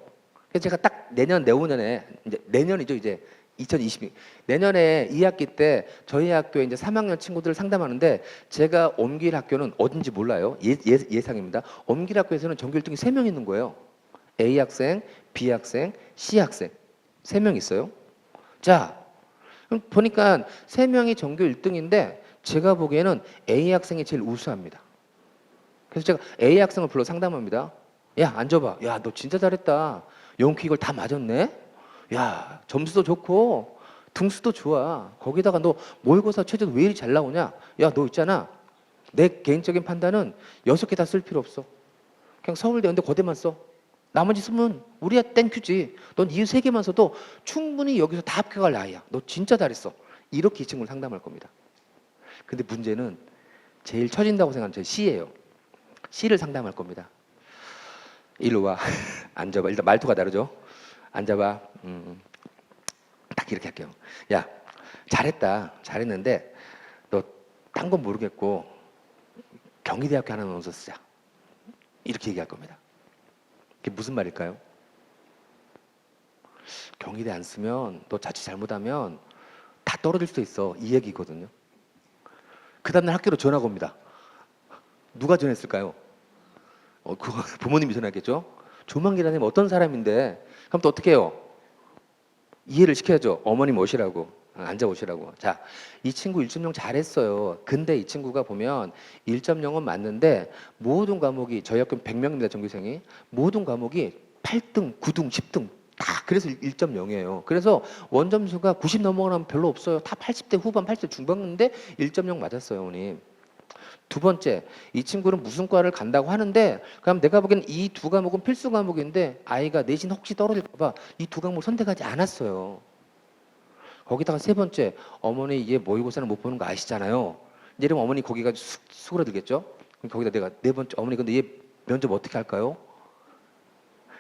그래서 제가 딱 내년에 이제 내년이죠, 이제 2022 내년에 2학기 때 저희 학교에 이제 3학년 친구들을 상담하는데 제가 옮길 학교는 어딘지 몰라요. 예상입니다. 옮길 학교에서는 전교 1등이 3명 있는 거예요. A 학생, B 학생, C 학생 3명 있어요. 자, 그럼 보니까 3명이 전교 1등인데 제가 보기에는 A 학생이 제일 우수합니다. 그래서 제가 A 학생을 불러 상담합니다. 야, 앉아봐. 야, 너 진짜 잘했다. 영키 이걸 다 맞았네. 야, 점수도 좋고 등수도 좋아. 거기다가 너 모의고사 최저도 왜 이리 잘 나오냐? 야, 너 있잖아. 내 개인적인 판단은 6개 다 쓸 필요 없어. 그냥 서울대 연대 고대만 써. 나머지 쓰면 우리야 땡큐지. 넌 이 3개만 써도 충분히 여기서 다 합격할 나이야. 너 진짜 잘했어. 이렇게 이 친구를 상담할 겁니다. 근데 문제는 제일 처진다고 생각하는 저 C예요. C를 상담할 겁니다. 일로 와. 앉아봐. 일단 말투가 다르죠. 앉아봐. 딱 이렇게 할게요. 야, 잘했다. 잘했는데 너 딴 건 모르겠고 경희대학교 하나 넣어서 쓰자. 이렇게 얘기할 겁니다. 그게 무슨 말일까요? 경희대 안 쓰면 너 자칫 잘못하면 다 떨어질 수도 있어. 이 얘기거든요. 그 다음날 학교로 전화가 옵니다. 누가 전했을까요? 그거 부모님이 전화했겠죠? 조만기라님 어떤 사람인데 그럼 또 어떻게 해요? 이해를 시켜야죠. 어머님 오시라고. 앉아 오시라고. 자, 이 친구 1.0 잘했어요. 근데 이 친구가 보면 1.0은 맞는데 모든 과목이 저희 학교는 100명입니다. 전교생이. 모든 과목이 8등, 9등, 10등 다 그래서 1.0이에요. 그래서 원점수가 90 넘어가면 별로 없어요. 다 80대 후반, 80대 중반인데 1.0 맞았어요, 어머님. 두 번째, 이 친구는 무슨 과를 간다고 하는데 그럼 내가 보기엔 이 두 과목은 필수 과목인데 아이가 내신 혹시 떨어질까 봐 이 두 과목을 선택하지 않았어요. 거기다가 세 번째, 어머니 얘 모의고사는 못 보는 거 아시잖아요. 이러면 어머니 거기가 수그러들겠죠. 그럼 거기다 내가 네 번째, 어머니 근데 얘 면접 어떻게 할까요?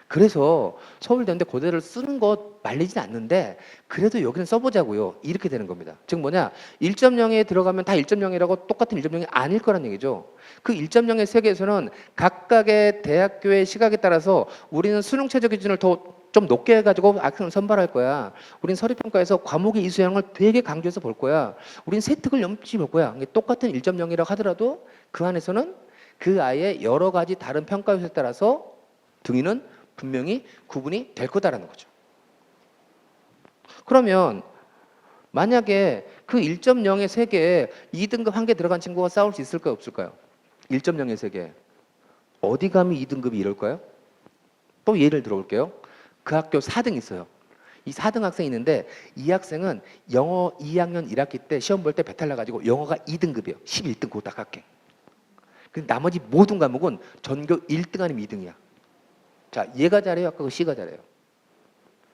그래서 서울대인데 고대를 쓰는 것 말리진 않는데 그래도 여기는 써보자고요. 이렇게 되는 겁니다. 즉 뭐냐 1.0에 들어가면 다 1.0이라고 똑같은 1.0이 아닐 거란 얘기죠. 그 1.0의 세계에서는 각각의 대학교의 시각에 따라서 우리는 수능 최저 기준을 더 좀 높게 해가지고 학생을 선발할 거야. 우린 서류평가에서 과목의 이수형을 되게 강조해서 볼 거야. 우린 세특을 염치 볼 거야. 똑같은 1.0이라고 하더라도 그 안에서는 그 아이의 여러 가지 다른 평가 요소에 따라서 등위는 분명히 구분이 될 거다라는 거죠. 그러면 만약에 그 1.0의 세계에 2등급 한 개 들어간 친구가 싸울 수 있을까요? 없을까요? 1.0의 세계. 어디 가면 2등급이 이럴까요? 또 예를 들어볼게요. 그 학교 4등 있어요. 이 4등 학생이 있는데 이 학생은 영어 2학년 1학기 때 시험 볼 때 배탈 나가지고 영어가 2등급이에요. 11등 그거 딱 할게. 근데 나머지 모든 과목은 전교 1등 아니면 2등이야. 자, 얘가 잘해요? 아까 그 C가 잘해요?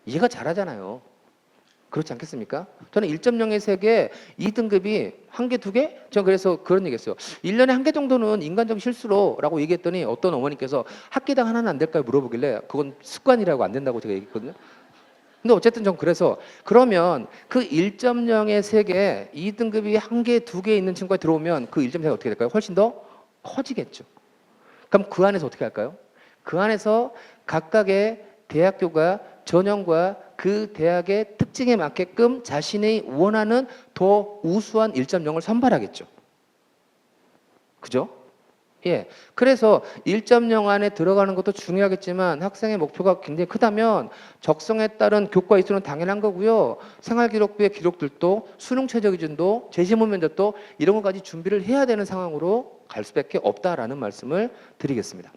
얘가 잘하잖아요. 그렇지 않겠습니까? 저는 1.0의 세계 2등급이 한 개, 두 개? 저는 그래서 그런 얘기 했어요. 1년에 한 개 정도는 인간적 실수로 라고 얘기했더니 어떤 어머니께서 학기당 하나는 안 될까요? 물어보길래 그건 습관이라고 안 된다고 제가 얘기했거든요. 근데 어쨌든 전 그래서 그러면 그 1.0의 세계 2등급이 한 개, 두 개 있는 친구가 들어오면 그 1.0이 어떻게 될까요? 훨씬 더 커지겠죠. 그럼 그 안에서 어떻게 할까요? 그 안에서 각각의 대학교가 전형과 그 대학의 특징에 맞게끔 자신이 원하는 더 우수한 1.0을 선발하겠죠. 그죠? 예. 그래서 1.0 안에 들어가는 것도 중요하겠지만 학생의 목표가 굉장히 크다면 적성에 따른 교과 이수는 당연한 거고요. 생활기록부의 기록들도 수능 최저 기준도 재시험 면접도 이런 것까지 준비를 해야 되는 상황으로 갈 수밖에 없다라는 말씀을 드리겠습니다.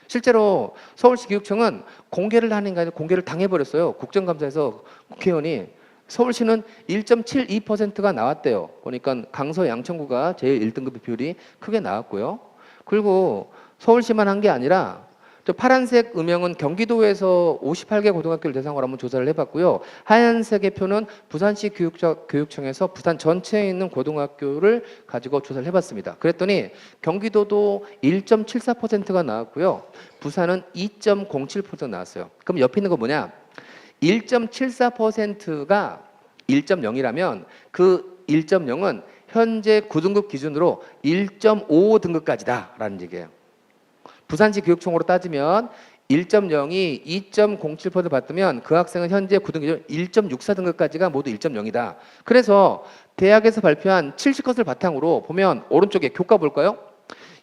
실제로 서울시 교육청은 공개를 하는 게 아니라 공개를 당해버렸어요. 국정감사에서 국회의원이 서울시는 1.72%가 나왔대요. 보니까 강서 양천구가 제일 1등급 비율이 크게 나왔고요. 그리고 서울시만 한 게 아니라 저 파란색 음영은 경기도에서 58개 고등학교를 대상으로 한번 조사를 해봤고요. 하얀색의 표는 부산시 교육청에서 부산 전체에 있는 고등학교를 가지고 조사를 해봤습니다. 그랬더니 경기도도 1.74%가 나왔고요. 부산은 2.07% 나왔어요. 그럼 옆에 있는 거 뭐냐? 1.74%가 1.0이라면 그 1.0은 현재 9등급 기준으로 1.55등급까지다라는 얘기예요. 부산시 교육청으로 따지면 1.0이 2.07% 받으면 그 학생은 현재 9등급 기준 1.64등급까지가 모두 1.0이다. 그래서 대학에서 발표한 70컷을 바탕으로 보면 오른쪽에 교과 볼까요?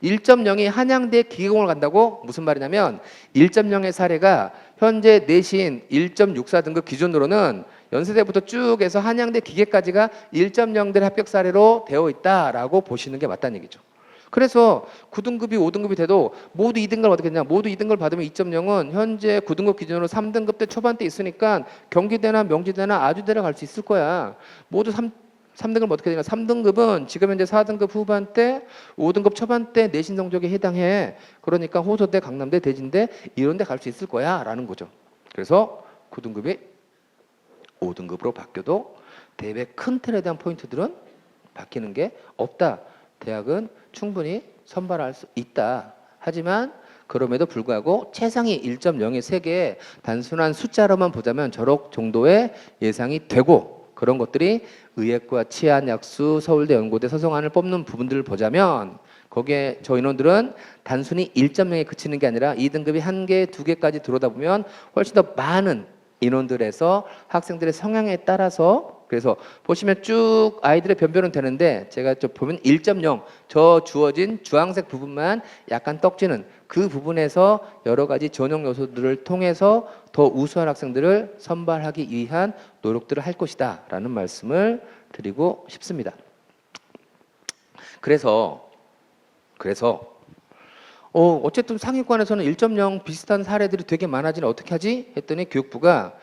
1.0이 한양대 기계공을 간다고 무슨 말이냐면 1.0의 사례가 현재 내신 1.64등급 기준으로는 연세대부터 쭉 해서 한양대 기계까지가 1.0대 합격 사례로 되어 있다라고 보시는 게 맞다는 얘기죠. 그래서 9등급이 5등급이 돼도 모두 2등급을 어떻게 되냐? 모두 2등급을 받으면 2.0은 현재 9등급 기준으로 3등급 대 초반대 있으니까 경기대나 명지대나 아주대를 갈 수 있을 거야. 모두 3등급 어떻게 되냐? 3등급은 지금 현재 4등급 후반대, 5등급 초반대 내신 성적에 해당해. 그러니까 호서대, 강남대, 대진대 이런 데 갈 수 있을 거야 라는 거죠. 그래서 9등급이 5등급으로 바뀌어도 대외 큰 틀에 대한 포인트들은 바뀌는 게 없다. 대학은 충분히 선발할 수 있다. 하지만 그럼에도 불구하고 최상위 1.0의 세계 단순한 숫자로만 보자면 저런 정도의 예상이 되고 그런 것들이 의예과 치안, 약수, 서울대, 연고대, 서성안을 뽑는 부분들을 보자면 거기에 저 인원들은 단순히 1.0에 그치는 게 아니라 2등급이 1개, 2개까지 들어오다 보면 훨씬 더 많은 인원들에서 학생들의 성향에 따라서 그래서 보시면 쭉 아이들의 변별은 되는데 제가 좀 보면 1.0 저 주어진 주황색 부분만 약간 떡지는 그 부분에서 여러 가지 전형 요소들을 통해서 더 우수한 학생들을 선발하기 위한 노력들을 할 것이다 라는 말씀을 드리고 싶습니다. 그래서 어쨌든 상위권에서는 1.0 비슷한 사례들이 되게 많아지는 어떻게 하지? 했더니 교육부가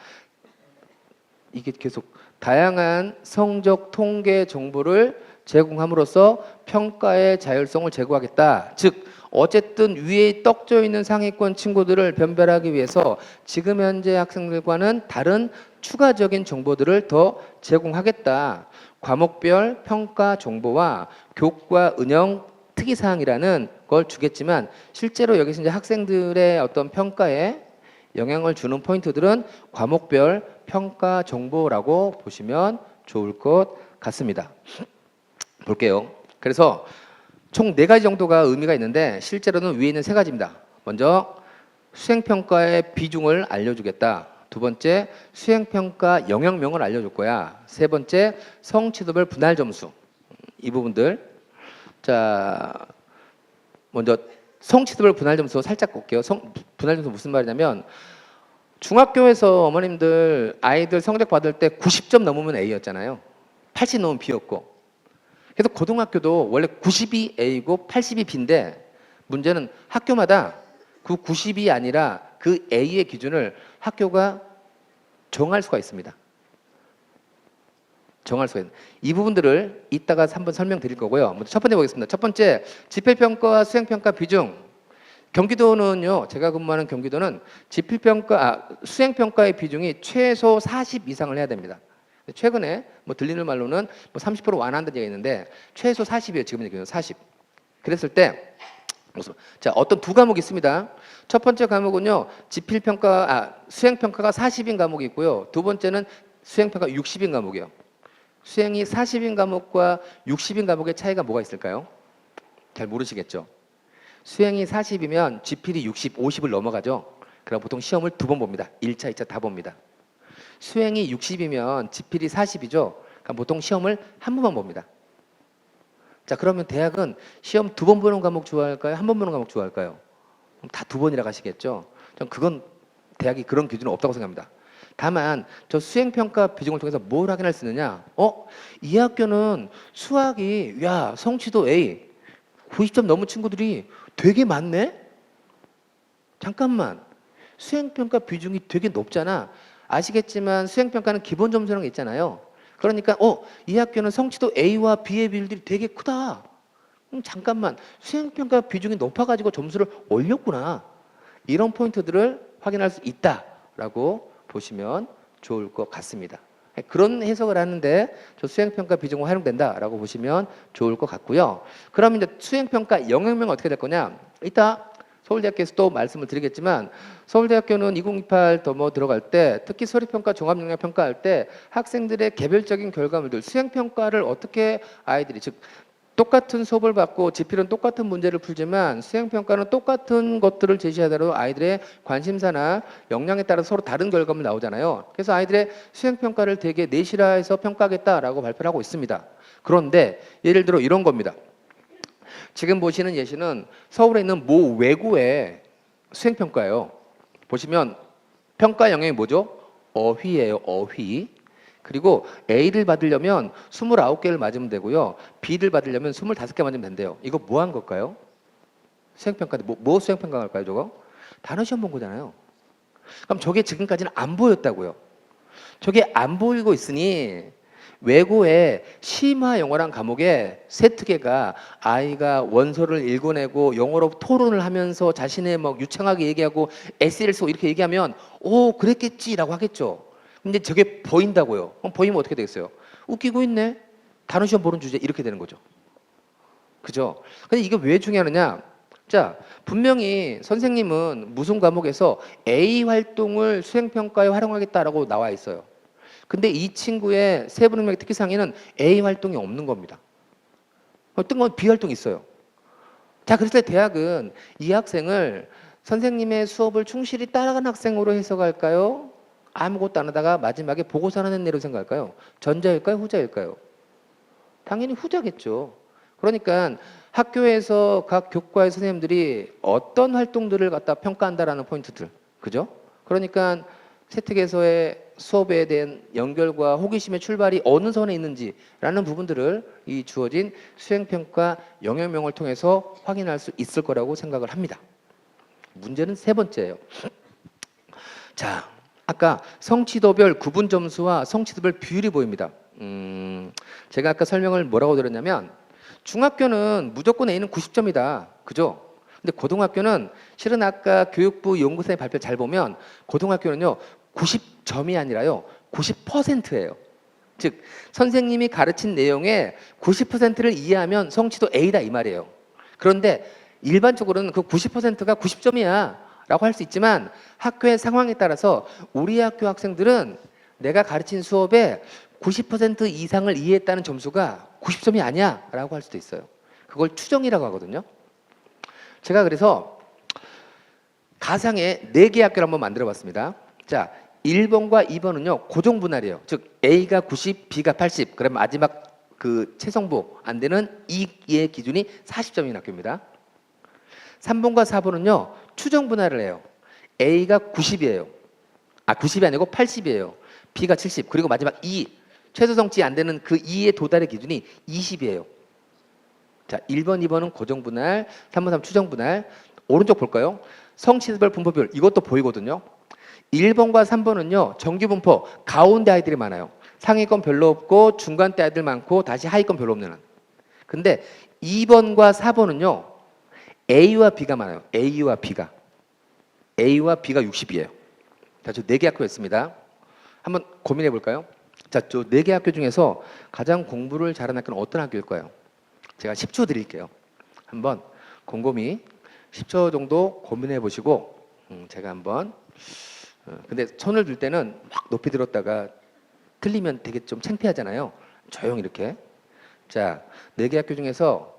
이게 계속 다양한 성적 통계 정보를 제공함으로써 평가의 자율성을 제고하겠다. 즉 어쨌든 위에 떡져 있는 상위권 친구들을 변별하기 위해서 지금 현재 학생들과는 다른 추가적인 정보들을 더 제공하겠다. 과목별 평가 정보와 교과 은영 특이사항이라는 걸 주겠지만 실제로 여기서 이제 학생들의 어떤 평가에 영향을 주는 포인트들은 과목별 평가 정보라고 보시면 좋을 것 같습니다. 볼게요. 그래서 총 4가지 정도가 의미가 있는데 실제로는 위에 있는 3가지입니다. 먼저 수행평가의 비중을 알려주겠다. 두 번째 수행평가 영역명을 알려줄 거야. 세 번째 성취도별 분할 점수. 이 부분들 자 먼저 성취도별 분할 점수 살짝 볼게요. 분할 점수 무슨 말이냐면 중학교에서 어머님들 아이들 성적 받을 때 90점 넘으면 A였잖아요. 80 넘으면 B였고 그래서 고등학교도 원래 90이 A고 80이 B인데 문제는 학교마다 그 90이 아니라 그 A의 기준을 학교가 정할 수가 있습니다. 정할 수가 있는 이 부분들을 이따가 한번 설명드릴 거고요. 먼저 첫 번째 보겠습니다. 첫 번째 지필평가와 수행평가 비중. 경기도는요. 제가 근무하는 경기도는 수행평가의 비중이 최소 40 이상을 해야 됩니다. 최근에 뭐 들리는 말로는 뭐 30% 완화한다는 얘기가 있는데 최소 40이에요. 지금 얘기는 40. 그랬을 때 자, 어떤 두 과목이 있습니다. 첫 번째 과목은요. 수행평가가 40인 과목이 있고요. 두 번째는 수행평가 60인 과목이에요. 수행이 40인 과목과 60인 과목의 차이가 뭐가 있을까요? 잘 모르시겠죠? 수행이 40이면 지필이 60, 50을 넘어가죠. 그럼 보통 시험을 2번 봅니다. 1차, 2차 다 봅니다. 수행이 60이면 지필이 40이죠. 그럼 보통 시험을 한 번만 봅니다. 자, 그러면 대학은 시험 2번 보는 과목 좋아할까요? 한 번 보는 과목 좋아할까요? 그럼 다 2번이라 가시겠죠. 전 그건 대학이 그런 기준은 없다고 생각합니다. 다만 저 수행평가 비중을 통해서 뭘 확인할 수 있느냐? 이 학교는 수학이 야 성취도 A 90점 넘은 친구들이 되게 많네? 잠깐만, 수행평가 비중이 되게 높잖아. 아시겠지만 수행평가는 기본 점수라는 게 있잖아요. 그러니까 이 학교는 성취도 A와 B의 비율들이 되게 크다. 잠깐만, 수행평가 비중이 높아가지고 점수를 올렸구나. 이런 포인트들을 확인할 수 있다라고 보시면 좋을 것 같습니다. 그런 해석을 하는데 저 수행평가 비중은 활용된다라고 보시면 좋을 것 같고요. 그럼 이제 수행평가 영역명은 어떻게 될 거냐? 이따 서울대학교에서 또 말씀을 드리겠지만 서울대학교는 2028 더 뭐 들어갈 때 특히 서류평가 종합영역 평가할 때 학생들의 개별적인 결과물들 수행평가를 어떻게 아이들이 즉 똑같은 수업을 받고 지필은 똑같은 문제를 풀지만 수행평가는 똑같은 것들을 제시하더라도 아이들의 관심사나 역량에 따라 서로 다른 결과물 나오잖아요. 그래서 아이들의 수행평가를 되게 내실화해서 평가하겠다라고 발표를 하고 있습니다. 그런데 예를 들어 이런 겁니다. 지금 보시는 예시는 서울에 있는 모 외고의 수행평가예요. 보시면 평가 영역이 뭐죠? 어휘예요. 어휘. 그리고 A를 받으려면 29개를 맞으면 되고요. B를 받으려면 25개 맞으면 된대요. 이거 뭐 한 걸까요? 수행평가인데 뭐 수행평가 할까요 저거? 단어시험 본 거잖아요. 그럼 저게 지금까지는 안 보였다고요. 저게 안 보이고 있으니 외고의 심화 영어란 과목에 세 특혜가 아이가 원서를 읽어내고 영어로 토론을 하면서 자신의 뭐 유창하게 얘기하고 에세이를 쓰고 이렇게 얘기하면 그랬겠지라고 하겠죠. 근데 저게 보인다고요. 그럼 보이면 어떻게 되겠어요? 웃기고 있네. 단어 시험 보는 주제 이렇게 되는 거죠. 그죠? 근데 이게 왜 중요하느냐? 자, 분명히 선생님은 무슨 과목에서 A 활동을 수행평가에 활용하겠다라고 나와 있어요. 근데 이 친구의 세부능력 특기상에는 A 활동이 없는 겁니다. 어떤 건 B 활동이 있어요. 자, 그래서 대학은 이 학생을 선생님의 수업을 충실히 따라간 학생으로 해석할까요? 아무것도 안 하다가 마지막에 보고서 하는 애로 생각할까요? 전자일까요? 후자일까요? 당연히 후자겠죠. 그러니까 학교에서 각 교과의 선생님들이 어떤 활동들을 갖다 평가한다라는 포인트들. 그죠? 그러니까 세특에서의 수업에 대한 연결과 호기심의 출발이 어느 선에 있는지라는 부분들을 이 주어진 수행평가 영역명을 통해서 확인할 수 있을 거라고 생각을 합니다. 문제는 세 번째예요. 자, 아까 성취도별 구분 점수와 성취도별 비율이 보입니다. 제가 아까 설명을 뭐라고 드렸냐면 중학교는 무조건 A는 90점이다. 그죠? 근데 고등학교는 실은 아까 교육부 연구생의 발표 잘 보면 고등학교는요 90점이 아니라요 90%예요. 즉 선생님이 가르친 내용의 90%를 이해하면 성취도 A다 이 말이에요. 그런데 일반적으로는 그 90%가 90점이야 라고 할 수 있지만 학교의 상황에 따라서 우리 학교 학생들은 내가 가르친 수업의 90% 이상을 이해했다는 점수가 90점이 아니야 라고 할 수도 있어요. 그걸 추정이라고 하거든요. 제가 그래서 가상의 4개 학교를 한번 만들어 봤습니다. 자, 1번과 2번은요 고정 분할이에요. 즉 A가 90, B가 80. 그럼 마지막 그 최성부 안 되는 2의 기준이 40점인 학교입니다. 3번과 4번은요 추정 분할을 해요. A가 90이에요. 90이 아니고 80이에요. B가 70. 그리고 마지막 2 최소 성취 안 되는 그 2의 도달의 기준이 20이에요. 자, 1번, 2번은 고정 분할, 3번, 3 추정 분할. 오른쪽 볼까요? 성취도별 분포별 이것도 보이거든요. 1번과 3번은요 정규 분포 가운데 아이들이 많아요. 상위권 별로 없고 중간대 아이들 많고 다시 하위권 별로 없는. 근데 2번과 4번은요 A와 B가 많아요. A와 B가 60이에요. 자, 저 4개 학교였습니다. 한번 고민해 볼까요? 자, 저 4개 학교 중에서 가장 공부를 잘하는 학교는 어떤 학교일까요? 제가 10초 드릴게요. 한번 곰곰이 10초 정도 고민해 보시고 제가 한번 근데 손을 들 때는 막 높이 들었다가 틀리면 되게 좀 창피하잖아요. 조용히 이렇게. 자, 4개 학교 중에서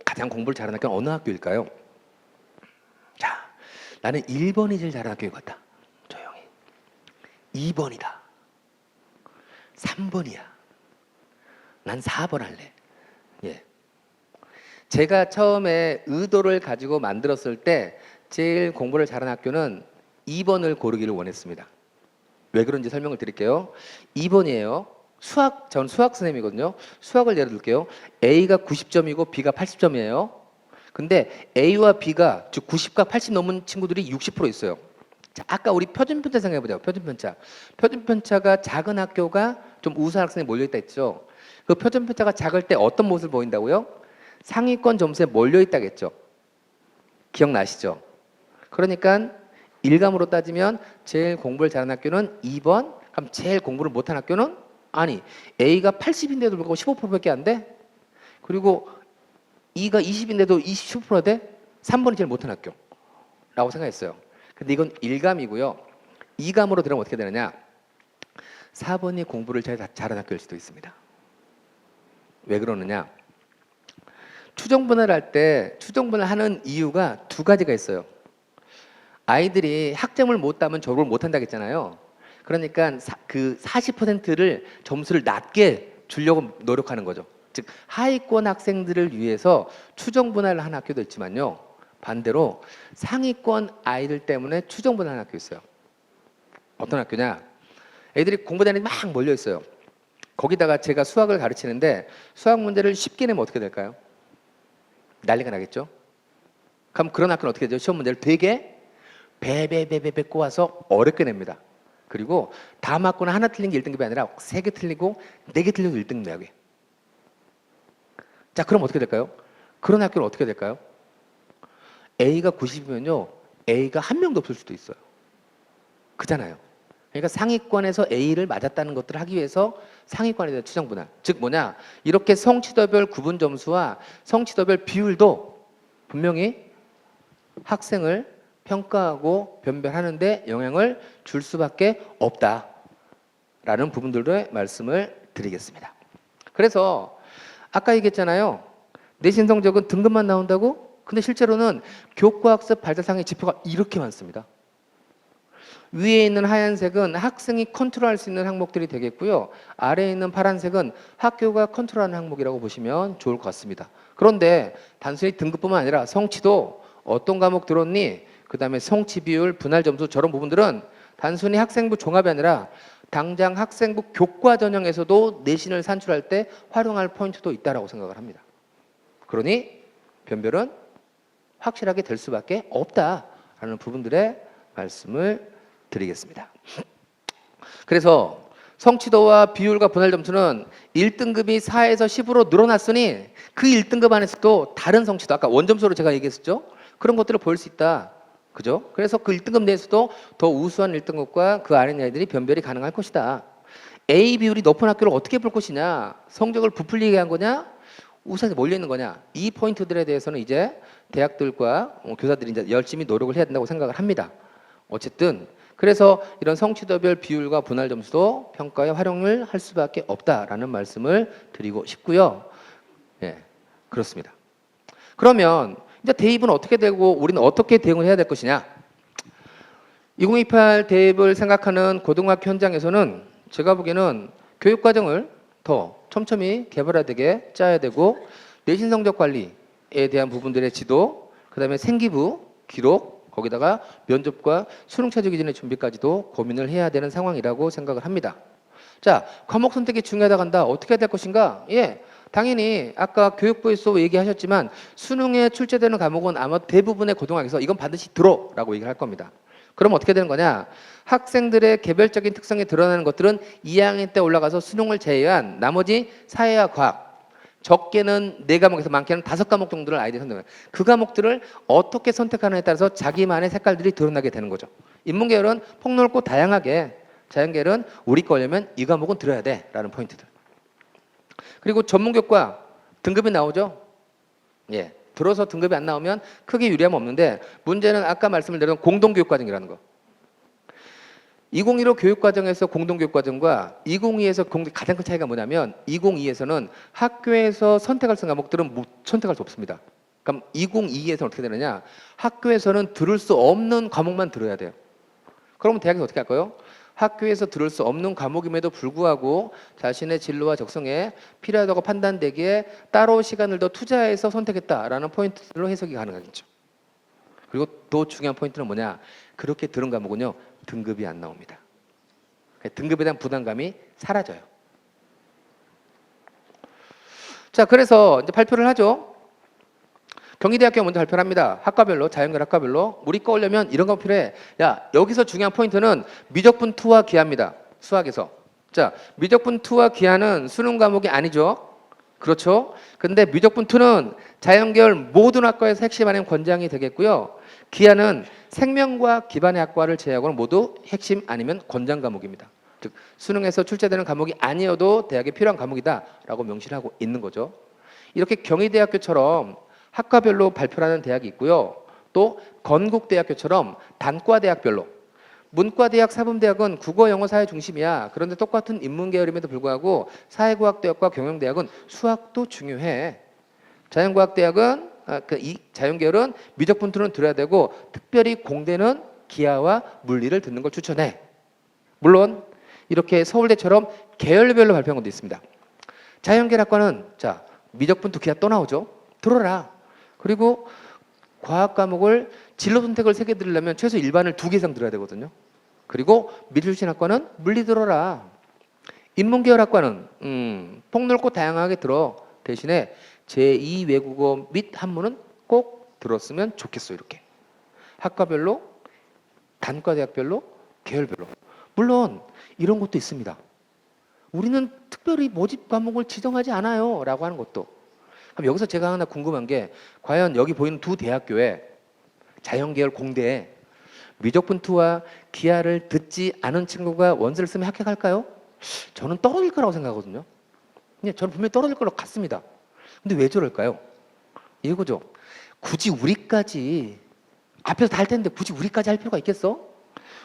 가장 공부를 잘하는 학교는 어느 학교일까요? 자, 나는 1번이 제일 잘하는 학교 같다. 조용히. 2번이다. 3번이야. 난 4번 할래. 예. 제가 처음에 의도를 가지고 만들었을 때 제일 공부를 잘하는 학교는 2번을 고르기를 원했습니다. 왜 그런지 설명을 드릴게요. 2번이에요. 전 수학 선생님이거든요. 수학을 예를 들게요. A가 90점이고 B가 80점이에요. 근데 A와 B가 즉 90과 80 넘은 친구들이 60% 있어요. 자, 아까 우리 표준편차 생각해보자. 표준편차. 표준편차가 작은 학교가 좀 우수한 학생이 몰려있다 했죠. 그 표준편차가 작을 때 어떤 모습을 보인다고요? 상위권 점수에 몰려있다겠죠. 기억나시죠? 그러니까 일감으로 따지면 제일 공부를 잘하는 학교는 2번. 그럼 제일 공부를 못한 학교는 아니 A가 80인데도 불구하고 15%밖에 안 돼? 그리고 E가 20인데도 20% 돼? 3번이 제일 못한 학교 라고 생각했어요. 근데 이건 1감이고요 2감으로 들어가면 어떻게 되느냐, 4번이 공부를 제일 잘하는 학교일 수도 있습니다. 왜 그러느냐, 추정분할 할 때 추정분할 하는 이유가 두 가지가 있어요. 아이들이 학점을 못 따면 졸업을 못 한다고 했잖아요. 그러니까 그 40%를 점수를 낮게 주려고 노력하는 거죠. 즉 하위권 학생들을 위해서 추정분할을 하는 학교도 있지만요, 반대로 상위권 아이들 때문에 추정분할을 하는 학교 있어요. 어떤 학교냐, 애들이 공부 잘하는 막 몰려 있어요. 거기다가 제가 수학을 가르치는데 수학 문제를 쉽게 내면 어떻게 될까요? 난리가 나겠죠. 그럼 그런 학교는 어떻게 되죠? 시험 문제를 되게 배배배배 꼬아서 어렵게 냅니다. 그리고 다 맞거나 하나 틀린 게 1등급이 아니라 3개 틀리고 4개 틀려도 1등급 내게. 자, 그럼 어떻게 될까요? 그런 학교는 어떻게 될까요? A가 90이면요 A가 한 명도 없을 수도 있어요. 그잖아요. 그러니까 상위권에서 A를 맞았다는 것들을 하기 위해서 상위권에 대한 추정분할, 즉 뭐냐, 이렇게 성취도별 구분 점수와 성취도별 비율도 분명히 학생을 평가하고 변별하는데 영향을 줄 수밖에 없다라는 부분들의 말씀을 드리겠습니다. 그래서 아까 얘기했잖아요. 내신 성적은 등급만 나온다고? 근데 실제로는 교과학습 발달상의 지표가 이렇게 많습니다. 위에 있는 하얀색은 학생이 컨트롤할 수 있는 항목들이 되겠고요. 아래에 있는 파란색은 학교가 컨트롤하는 항목이라고 보시면 좋을 것 같습니다. 그런데 단순히 등급뿐만 아니라 성취도, 어떤 과목 들었니? 그 다음에 성취 비율, 분할 점수, 저런 부분들은 단순히 학생부 종합이 아니라 당장 학생부 교과 전형에서도 내신을 산출할 때 활용할 포인트도 있다고 생각을 합니다. 그러니 변별은 확실하게 될 수밖에 없다라는 부분들의 말씀을 드리겠습니다. 그래서 성취도와 비율과 분할 점수는 1등급이 4에서 10으로 늘어났으니 그 1등급 안에서도 다른 성취도, 아까 원점수로 제가 얘기했었죠? 그런 것들을 보일 수 있다. 그죠? 그래서 그 1등급 내에서도 더 우수한 1등급과 그 아래 아이들이 변별이 가능할 것이다. A 비율이 높은 학교를 어떻게 볼 것이냐? 성적을 부풀리게 한 거냐? 우선에 몰려 있는 거냐? 이 포인트들에 대해서는 이제 대학들과 교사들이 이제 열심히 노력을 해야 된다고 생각을 합니다. 어쨌든 그래서 이런 성취도별 비율과 분할 점수도 평가에 활용을 할 수밖에 없다라는 말씀을 드리고 싶고요. 예, 그렇습니다. 그러면 이제 대입은 어떻게 되고 우리는 어떻게 대응을 해야 될 것이냐? 2028 대입을 생각하는 고등학교 현장에서는 제가 보기에는 교육과정을 더 촘촘히 개발화되게 짜야 되고, 내신 성적 관리에 대한 부분들의 지도, 그 다음에 생기부, 기록, 거기다가 면접과 수능 최저 기준의 준비까지도 고민을 해야 되는 상황이라고 생각을 합니다. 자, 과목 선택이 중요하다고 한다. 어떻게 해야 될 것인가? 예, 당연히 아까 교육부에서 얘기하셨지만 수능에 출제되는 과목은 아마 대부분의 고등학교에서 이건 반드시 들어라고 얘기를 할 겁니다. 그럼 어떻게 되는 거냐? 학생들의 개별적인 특성이 드러나는 것들은 2학년 때 올라가서 수능을 제외한 나머지 사회와 과학, 적게는 4과목에서 많게는 5과목 정도를 아이들이 선택해요. 그 과목들을 어떻게 선택하느냐에 따라서 자기만의 색깔들이 드러나게 되는 거죠. 인문계열은 폭넓고 다양하게, 자연계열은 우리 거려면 이 과목은 들어야 돼 라는 포인트들. 그리고 전문교과 등급이 나오죠. 예, 들어서 등급이 안 나오면 크게 유리함 없는데, 문제는 아까 말씀을 드린 공동교육과정이라는 거. 2015 교육과정에서 공동교육과정과 2022에서 가장 큰 차이가 뭐냐면, 2022에서는 학교에서 선택할 수 있는 과목들은 선택할 수 없습니다. 그럼 2022에서는 어떻게 되느냐? 학교에서는 들을 수 없는 과목만 들어야 돼요. 그러면 대학에서 어떻게 할까요? 학교에서 들을 수 없는 과목임에도 불구하고 자신의 진로와 적성에 필요하다고 판단되기에 따로 시간을 더 투자해서 선택했다라는 포인트로 해석이 가능하겠죠. 그리고 또 중요한 포인트는 뭐냐? 그렇게 들은 과목은요, 등급이 안 나옵니다. 등급에 대한 부담감이 사라져요. 자, 그래서 이제 발표를 하죠. 경희대학교가 먼저 발표를 합니다. 학과별로, 자연계열 학과별로. 우리 거 오려면 이런 거 필요해. 야, 여기서 중요한 포인트는 미적분 투와 기하입니다. 수학에서. 자, 미적분 투와 기하는 수능 과목이 아니죠. 그렇죠. 근데 미적분 투는 자연계열 모든 학과에서 핵심 아니면 권장이 되겠고요. 기하는 생명과학 기반의 학과를 제외하고는 모두 핵심 아니면 권장 과목입니다. 즉 수능에서 출제되는 과목이 아니어도 대학에 필요한 과목이다라고 명시를 하고 있는 거죠. 이렇게 경희대학교처럼 학과별로 발표하는 대학이 있고요. 또 건국대학교처럼 단과대학별로. 문과대학, 사범대학은 국어, 영어, 사회 중심이야. 그런데 똑같은 인문계열임에도 불구하고 사회과학대학과 경영대학은 수학도 중요해. 자연과학대학은 이 자연계열은 미적분투는 들어야 되고 특별히 공대는 기하와 물리를 듣는 걸 추천해. 물론 이렇게 서울대처럼 계열별로 발표한 것도 있습니다. 자연계열학과는 자 미적분투 기하 또 나오죠. 들어라. 그리고 과학 과목을 진로 선택을 3개 들으려면 최소 일반을 2개 이상 들어야 되거든요. 그리고 미술신학과는 물리 들어라. 인문계열학과는 폭넓고 다양하게 들어. 대신에 제2 외국어 및 한문은 꼭 들었으면 좋겠어. 이렇게 학과별로, 단과대학별로, 계열별로. 물론 이런 것도 있습니다. 우리는 특별히 모집 과목을 지정하지 않아요 라고 하는 것도. 그럼 여기서 제가 하나 궁금한 게 과연 여기 보이는 두 대학교에 자연계열 공대에 미적분투와 기하를 듣지 않은 친구가 원서를 쓰면 합격할까요? 저는 떨어질 거라고 생각하거든요. 저는 분명히 떨어질 거라고 같습니다. 근데 왜 저럴까요? 이거죠. 굳이 우리까지 앞에서 다 할 텐데 굳이 우리까지 할 필요가 있겠어?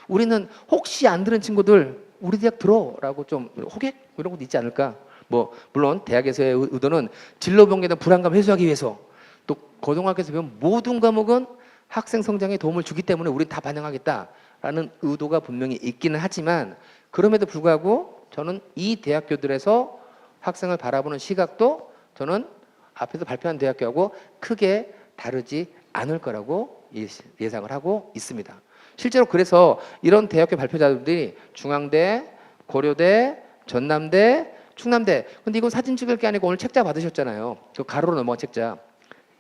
우리는 혹시 안 들은 친구들 우리 대학 들어라고 좀 호객 이런 것도 있지 않을까? 뭐 물론 대학에서의 의도는 진로 변경에 대한 불안감 해소하기 위해서 또 고등학교에서 배운 모든 과목은 학생 성장에 도움을 주기 때문에 우리 다 반영하겠다라는 의도가 분명히 있기는 하지만 그럼에도 불구하고 저는 이 대학교들에서 학생을 바라보는 시각도 저는 앞에서 발표한 대학교하고 크게 다르지 않을 거라고 예상을 하고 있습니다. 실제로 그래서 이런 대학교 발표자들이 중앙대, 고려대, 전남대, 충남대. 근데 이거 사진 찍을 게 아니고 오늘 책자 받으셨잖아요. 그 가로로 넘어간 책자.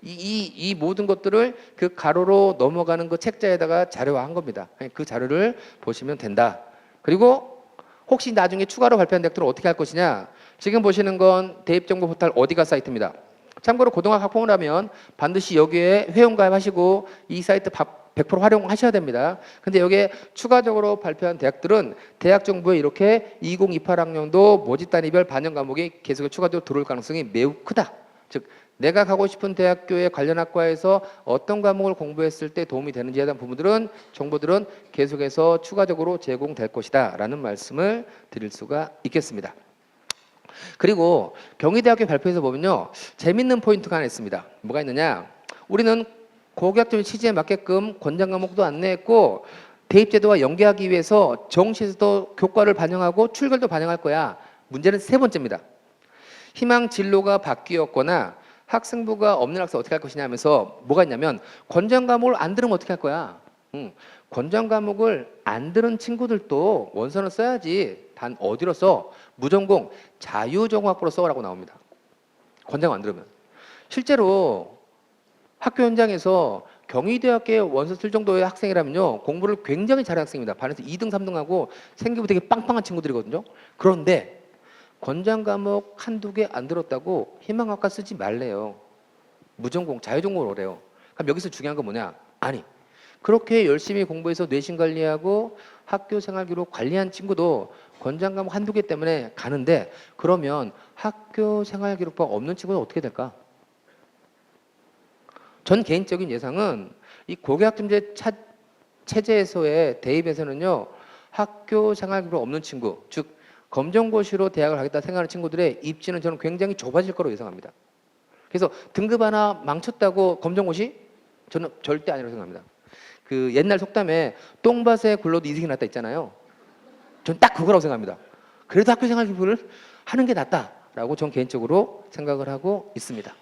이 모든 것들을 그 가로로 넘어가는 그 책자에다가 자료화한 겁니다. 그 자료를 보시면 된다. 그리고 혹시 나중에 추가로 발표한 대학들은 어떻게 할 것이냐. 지금 보시는 건 대입정보 포털 어디가 사이트입니다. 참고로 고등학교 학부모를 하면 반드시 여기에 회원가입하시고 이 사이트 100% 활용하셔야 됩니다. 근데 여기에 추가적으로 발표한 대학들은 대학 정보에 이렇게 2028학년도 모집 단위별 반영 과목이 계속 추가적으로 들어올 가능성이 매우 크다. 즉 내가 가고 싶은 대학교의 관련 학과에서 어떤 과목을 공부했을 때 도움이 되는지에 대한 부분들은 정보들은 계속해서 추가적으로 제공될 것이다 라는 말씀을 드릴 수가 있겠습니다. 그리고 경희대학교 발표에서 보면요 재밌는 포인트가 하나 있습니다. 뭐가 있느냐. 우리는 고교학점 취지에 맞게끔 권장 과목도 안내했고 대입제도와 연계하기 위해서 정시에서도 교과를 반영하고 출결도 반영할 거야. 문제는 3번째입니다. 희망 진로가 바뀌었거나 학생부가 없는 학생 어떻게 할 것이냐 하면서 뭐가 있냐면 권장 과목을 안 들으면 어떻게 할 거야. 권장 과목을 안 들은 친구들도 원서는 써야지. 단 어디로 써? 무전공 자유전공학부로 써라고 나옵니다. 권장 안 들으면. 실제로 학교 현장에서 경희대학교에 원서 쓸 정도의 학생이라면요 공부를 굉장히 잘하는 학생입니다. 반에서 2등, 3등하고 생기부 되게 빵빵한 친구들이거든요. 그런데 권장 과목 한두 개 안 들었다고 희망학과 쓰지 말래요. 무전공, 자유전공을 오래요. 그럼 여기서 중요한 건 뭐냐? 아니 그렇게 열심히 공부해서 뇌신 관리하고 학교 생활 기록 관리한 친구도 권장 과목 한두 개 때문에 가는데 그러면 학교 생활 기록부가 없는 친구는 어떻게 될까? 전 개인적인 예상은 이 고교학점제 체제에서의 대입에서는요 학교 생활 기록 없는 친구, 즉 검정고시로 대학을 가겠다 생각하는 친구들의 입지는 저는 굉장히 좁아질 거로 예상합니다. 그래서 등급 하나 망쳤다고 검정고시? 저는 절대 아니라고 생각합니다. 그 옛날 속담에 똥밭에 굴러도 이승이 낫다 있잖아요. 전 딱 그거라고 생각합니다. 그래도 학교 생활 기부를 하는 게 낫다라고 전 개인적으로 생각을 하고 있습니다.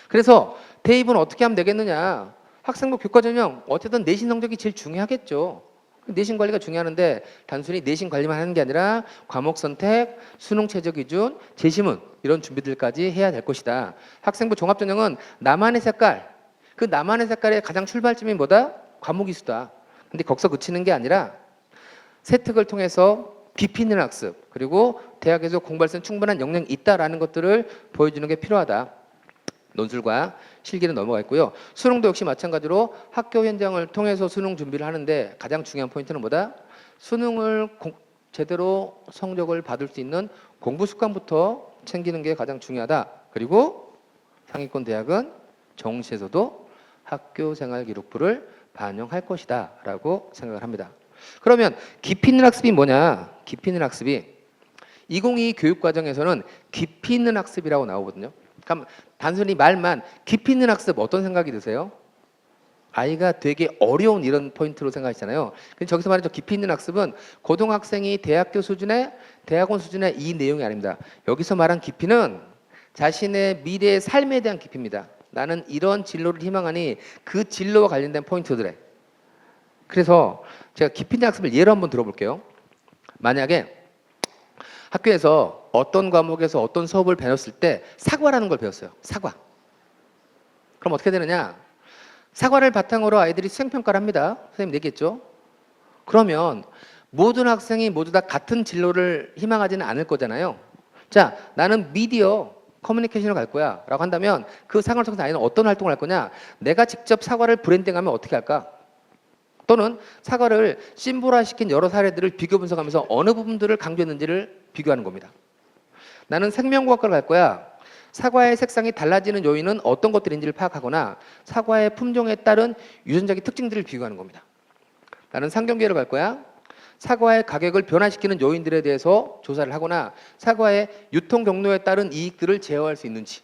그래서 대입은 어떻게 하면 되겠느냐? 학생부 교과 전형 어쨌든 내신 성적이 제일 중요하겠죠. 내신 관리가 중요한데 단순히 내신 관리만 하는 게 아니라 과목 선택, 수능 최저 기준, 재시문 이런 준비들까지 해야 될 것이다. 학생부 종합 전형은 나만의 색깔, 그 나만의 색깔의 가장 출발점이 뭐다? 과목 이수다. 근데 거기서 그치는 게 아니라 세특을 통해서 깊이 있는 학습, 그리고 대학에서 공부할 수 있는 충분한 역량이 있다라는 것들을 보여주는 게 필요하다. 논술과 실기는 넘어가 있고요. 수능도 역시 마찬가지로 학교 현장을 통해서 수능 준비를 하는데 가장 중요한 포인트는 뭐다? 수능을 제대로 성적을 받을 수 있는 공부 습관부터 챙기는 게 가장 중요하다. 그리고 상위권 대학은 정시에서도 학교 생활 기록부를 반영할 것이다 라고 생각을 합니다. 그러면 깊이 있는 학습이 뭐냐? 깊이 있는 학습이 2022 교육과정에서는 깊이 있는 학습이라고 나오거든요. 그럼 단순히 말만 깊이 있는 학습 어떤 생각이 드세요? 아이가 되게 어려운 이런 포인트로 생각하시잖아요. 근데 저기서 말하는 깊이 있는 학습은 고등학생이 대학교 수준의 대학원 수준의 이 내용이 아닙니다. 여기서 말한 깊이는 자신의 미래의 삶에 대한 깊이입니다. 나는 이런 진로를 희망하니 그 진로와 관련된 포인트들에. 그래서 제가 깊이 있는 학습을 예로 한번 들어볼게요. 만약에 학교에서 어떤 과목에서 어떤 수업을 배웠을 때 사과라는 걸 배웠어요. 사과. 그럼 어떻게 되느냐? 사과를 바탕으로 아이들이 수행평가를 합니다. 선생님 내겠죠? 그러면 모든 학생이 모두 다 같은 진로를 희망하지는 않을 거잖아요. 자, 나는 미디어 커뮤니케이션을 갈 거야 라고 한다면 그 사과를 통해서 아이는 어떤 활동을 할 거냐? 내가 직접 사과를 브랜딩하면 어떻게 할까? 또는 사과를 심볼화시킨 여러 사례들을 비교 분석하면서 어느 부분들을 강조했는지를 비교하는 겁니다. 나는 생명과학과를 갈 거야. 사과의 색상이 달라지는 요인은 어떤 것들인지를 파악하거나 사과의 품종에 따른 유전자적 특징들을 비교하는 겁니다. 나는 상경계를 갈 거야. 사과의 가격을 변화시키는 요인들에 대해서 조사를 하거나 사과의 유통 경로에 따른 이익들을 제어할 수 있는지.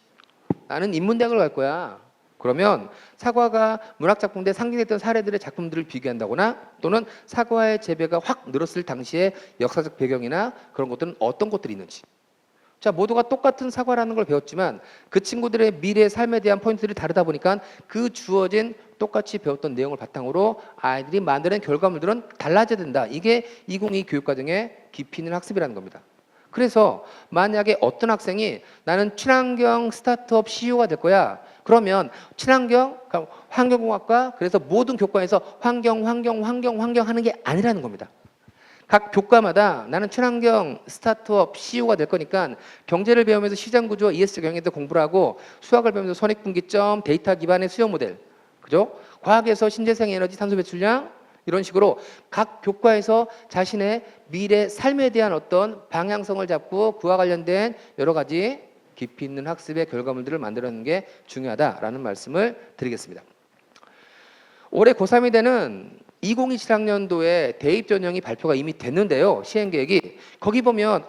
나는 인문대학을 갈 거야. 그러면 사과가 문학작품에 상징했던 사례들의 작품들을 비교한다거나 또는 사과의 재배가 확 늘었을 당시의 역사적 배경이나 그런 것들은 어떤 것들이 있는지. 자, 모두가 똑같은 사과라는 걸 배웠지만 그 친구들의 미래의 삶에 대한 포인트들이 다르다 보니까 그 주어진 똑같이 배웠던 내용을 바탕으로 아이들이 만드는 결과물들은 달라져야 된다. 이게 2022 교육과정의 깊이 있는 학습이라는 겁니다. 그래서 만약에 어떤 학생이 나는 친환경 스타트업 CEO가 될 거야. 그러면 친환경, 그러니까 환경공학과, 그래서 모든 교과에서 환경 하는 게 아니라는 겁니다. 각 교과마다 나는 친환경 스타트업 CEO가 될 거니까 경제를 배우면서 시장구조, ESG 경영에도 공부를 하고 수학을 배우면서 손익분기점, 데이터 기반의 수요 모델, 그죠? 과학에서 신재생 에너지, 탄소 배출량 이런 식으로 각 교과에서 자신의 미래 삶에 대한 어떤 방향성을 잡고 그와 관련된 여러 가지 깊이 있는 학습의 결과물들을 만들어내는 게 중요하다라는 말씀을 드리겠습니다. 올해 고3이 되는 2027학년도에 대입 전형이 발표가 이미 됐는데요. 시행계획이. 거기 보면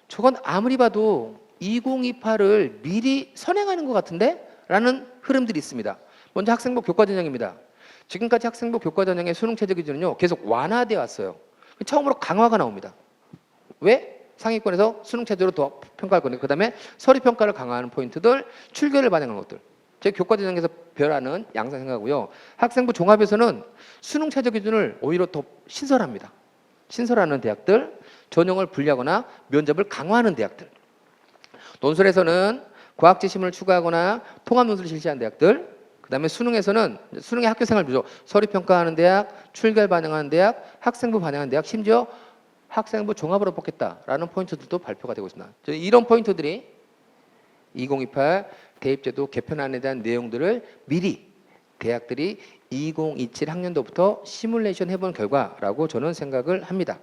저건 아무리 봐도 2028을 미리 선행하는 것 같은데? 라는 흐름들이 있습니다. 먼저 학생부 교과 전형입니다. 지금까지 학생부 교과 전형의 수능 최저 기준은요 계속 완화되어 왔어요. 처음으로 강화가 나옵니다. 왜? 상위권에서 수능 최저로 더 평가할 거니까. 그 다음에 서류 평가를 강화하는 포인트들, 출결을 반영하는 것들. 제 교과 전형에서 별하는 양상 생각하고요. 학생부 종합에서는 수능 최저 기준을 오히려 더 신설합니다. 신설하는 대학들, 전형을 분리하거나 면접을 강화하는 대학들. 논술에서는 과학 지심을 추가하거나 통합 논술을 실시하는 대학들. 그 다음에 수능에서는 수능의 학교생활 비조, 서류 평가하는 대학, 출결 반영하는 대학, 학생부 반영하는 대학, 심지어 학생부 종합으로 뽑겠다라는 포인트들도 발표가 되고 있습니다. 이런 포인트들이 2028 대입제도 개편안에 대한 내용들을 미리 대학들이 2027 학년도부터 시뮬레이션 해본 결과라고 저는 생각을 합니다.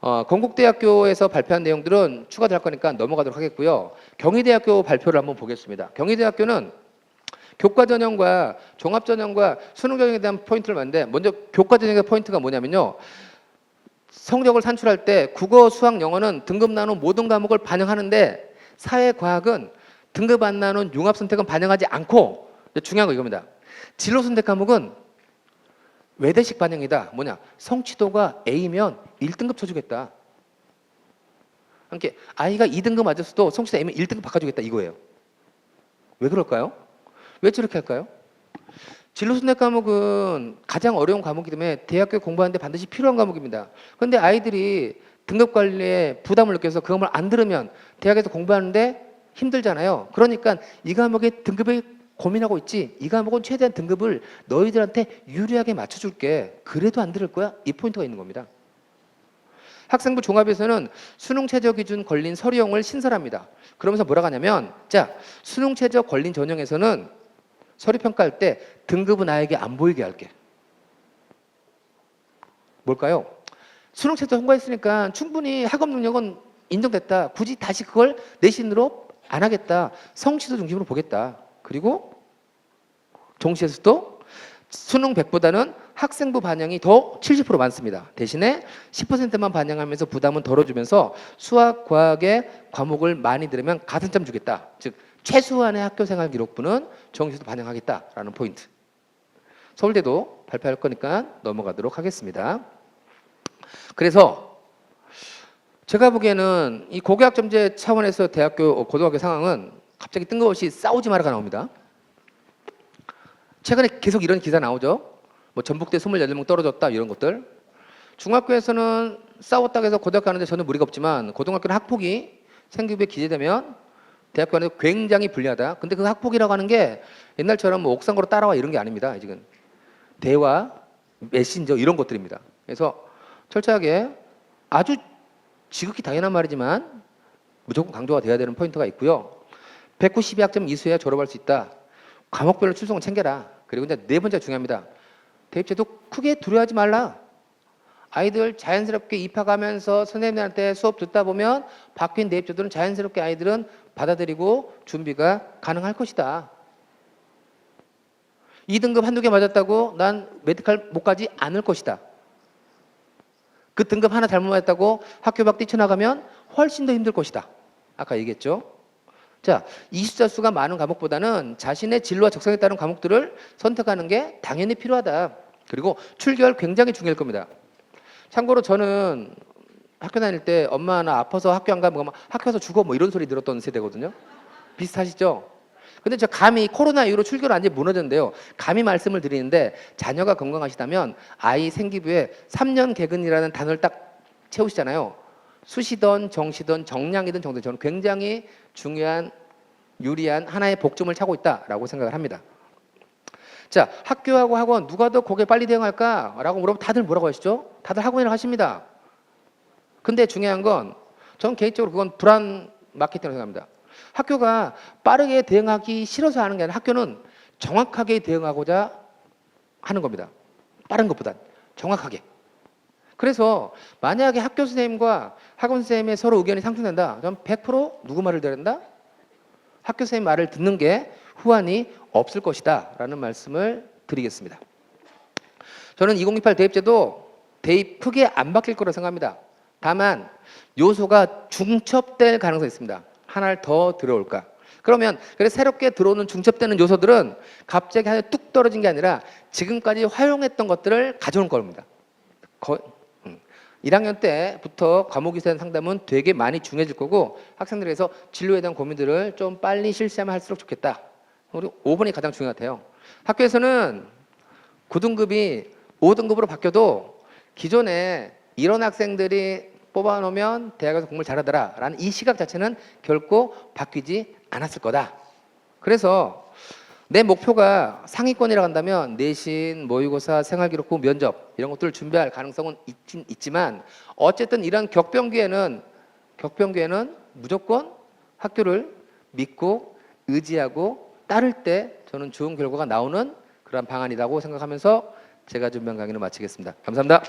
건국대학교에서 발표한 내용들은 추가될 거니까 넘어가도록 하겠고요. 경희대학교 발표를 한번 보겠습니다. 경희대학교는 교과 전형과 종합 전형과 수능 전형에 대한 포인트를 봤는데 먼저 교과 전형의 포인트가 뭐냐면요. 성적을 산출할 때 국어, 수학, 영어는 등급 나눈 모든 과목을 반영하는데 사회과학은 등급 안 나눈 융합 선택은 반영하지 않고, 중요한 거 이겁니다. 진로 선택 과목은 외대식 반영이다. 뭐냐? 성취도가 A면 1등급 쳐주겠다. 그러니까 아이가 2등급 맞았어도 성취도 A면 1등급 바꿔주겠다 이거예요. 왜 그럴까요? 왜 저렇게 할까요? 진로 선택 과목은 가장 어려운 과목이기 때문에 대학교 공부하는데 반드시 필요한 과목입니다. 그런데 아이들이 등급 관리에 부담을 느껴서 그 과목을 안 들으면 대학에서 공부하는데 힘들잖아요. 그러니까 이 과목의 등급을 고민하고 있지, 이 과목은 최대한 등급을 너희들한테 유리하게 맞춰줄게. 그래도 안 들을 거야? 이 포인트가 있는 겁니다. 학생부 종합에서는 수능 최저 기준 걸린 서류형을 신설합니다. 그러면서 뭐라고 하냐면, 자, 수능 최저 걸린 전형에서는 서류 평가할 때 등급은 아이에게 안 보이게 할게. 뭘까요? 수능 최저 통과했으니까 충분히 학업 능력은 인정됐다. 굳이 다시 그걸 내신으로 안 하겠다. 성취도 중심으로 보겠다. 그리고 동시에서도 수능 100보다는 학생부 반영이 더 70% 많습니다. 대신에 10%만 반영하면서 부담은 덜어주면서 수학, 과학의 과목을 많이 들으면 가산점 주겠다. 즉 최소한의 학교생활 기록부는 정시에도 반영하겠다라는 포인트. 서울대도 발표할 거니까 넘어가도록 하겠습니다. 그래서 제가 보기에는 이 고교학점제 차원에서 대학교, 고등학교 상황은 갑자기 뜬금없이 싸우지 마라가 나옵니다. 최근에 계속 이런 기사 나오죠. 뭐 전북대 28명 떨어졌다 이런 것들. 중학교에서는 싸웠다고 해서 고등학교 가는데 저는 무리가 없지만 고등학교는 학폭이 생기부에 기재되면 대학교 안에서 굉장히 불리하다. 근데 그 학폭이라고 하는 게 옛날처럼 뭐 옥상으로 따라와 이런 게 아닙니다. 지금 대화, 메신저 이런 것들입니다. 그래서 철저하게 아주 지극히 당연한 말이지만 무조건 강조가 돼야 되는 포인트가 있고요. 192학점 이수해야 졸업할 수 있다. 과목별로 출석은 챙겨라. 그리고 이제 네 번째가 중요합니다. 대입제도 크게 두려워하지 말라. 아이들 자연스럽게 입학하면서 선생님들한테 수업 듣다 보면 바뀐 대입제도는 자연스럽게 아이들은 받아들이고 준비가 가능할 것이다. 2등급 한두 개 맞았다고 난 메디칼 못 가지 않을 것이다. 그 등급 하나 잘못 맞았다고 학교 밖 뛰쳐나가면 훨씬 더 힘들 것이다. 아까 얘기했죠. 자, 이수자 수가 많은 과목보다는 자신의 진로와 적성에 따른 과목들을 선택하는 게 당연히 필요하다. 그리고 출결 굉장히 중요할 겁니다. 참고로 저는 학교 다닐 때 엄마 나 아파서 학교 안 가면 학교 가서 죽어 뭐 이런 소리 들었던 세대거든요. 비슷하시죠? 근데 저 감히 코로나 이후로 출결 완전히 무너졌는데요. 감히 말씀을 드리는데 자녀가 건강하시다면 아이 생기부에 3년 개근이라는 단어를 딱 채우시잖아요. 수시든 정시든 정량이든 정도 저는 굉장히 중요한 유리한 하나의 복점을 차고 있다라고 생각을 합니다. 자, 학교하고 학원 누가 더 고개 빨리 대응할까라고 물어보면 다들 뭐라고 하시죠? 다들 학원이라고 하십니다. 근데 중요한 건 저는 개인적으로 그건 불안 마케팅이라고 생각합니다. 학교가 빠르게 대응하기 싫어서 하는 게 아니라 학교는 정확하게 대응하고자 하는 겁니다. 빠른 것보단 정확하게. 그래서 만약에 학교 선생님과 학원 선생님의 서로 의견이 상충된다. 그럼 100% 누구 말을 들어야 된다? 학교 선생님 말을 듣는 게 후환이 없을 것이다 라는 말씀을 드리겠습니다. 저는 2028 대입제도 대입 크게 안 바뀔 거라고 생각합니다. 다만 요소가 중첩될 가능성이 있습니다. 하나를 더 들어올까? 그러면 그래서 새롭게 들어오는 중첩되는 요소들은 갑자기 하나 뚝 떨어진 게 아니라 지금까지 활용했던 것들을 가져올 겁니다. 1학년 때부터 과목에 대한 상담은 되게 많이 중요해질 거고 학생들에서 진로에 대한 고민들을 좀 빨리 실시하면 할수록 좋겠다. 그리고 5번이 가장 중요하대요. 학교에서는 9등급이 5등급으로 바뀌어도 기존에 이런 학생들이 뽑아놓으면 대학에서 공부를 잘하더라 라는 이 시각 자체는 결코 바뀌지 않았을 거다. 그래서 내 목표가 상위권이라고 한다면 내신, 모의고사, 생활기록부, 면접 이런 것들을 준비할 가능성은 있지만 어쨌든 이런 격변기에는 무조건 학교를 믿고 의지하고 따를 때 저는 좋은 결과가 나오는 그런 방안이라고 생각하면서 제가 준비한 강의를 마치겠습니다. 감사합니다.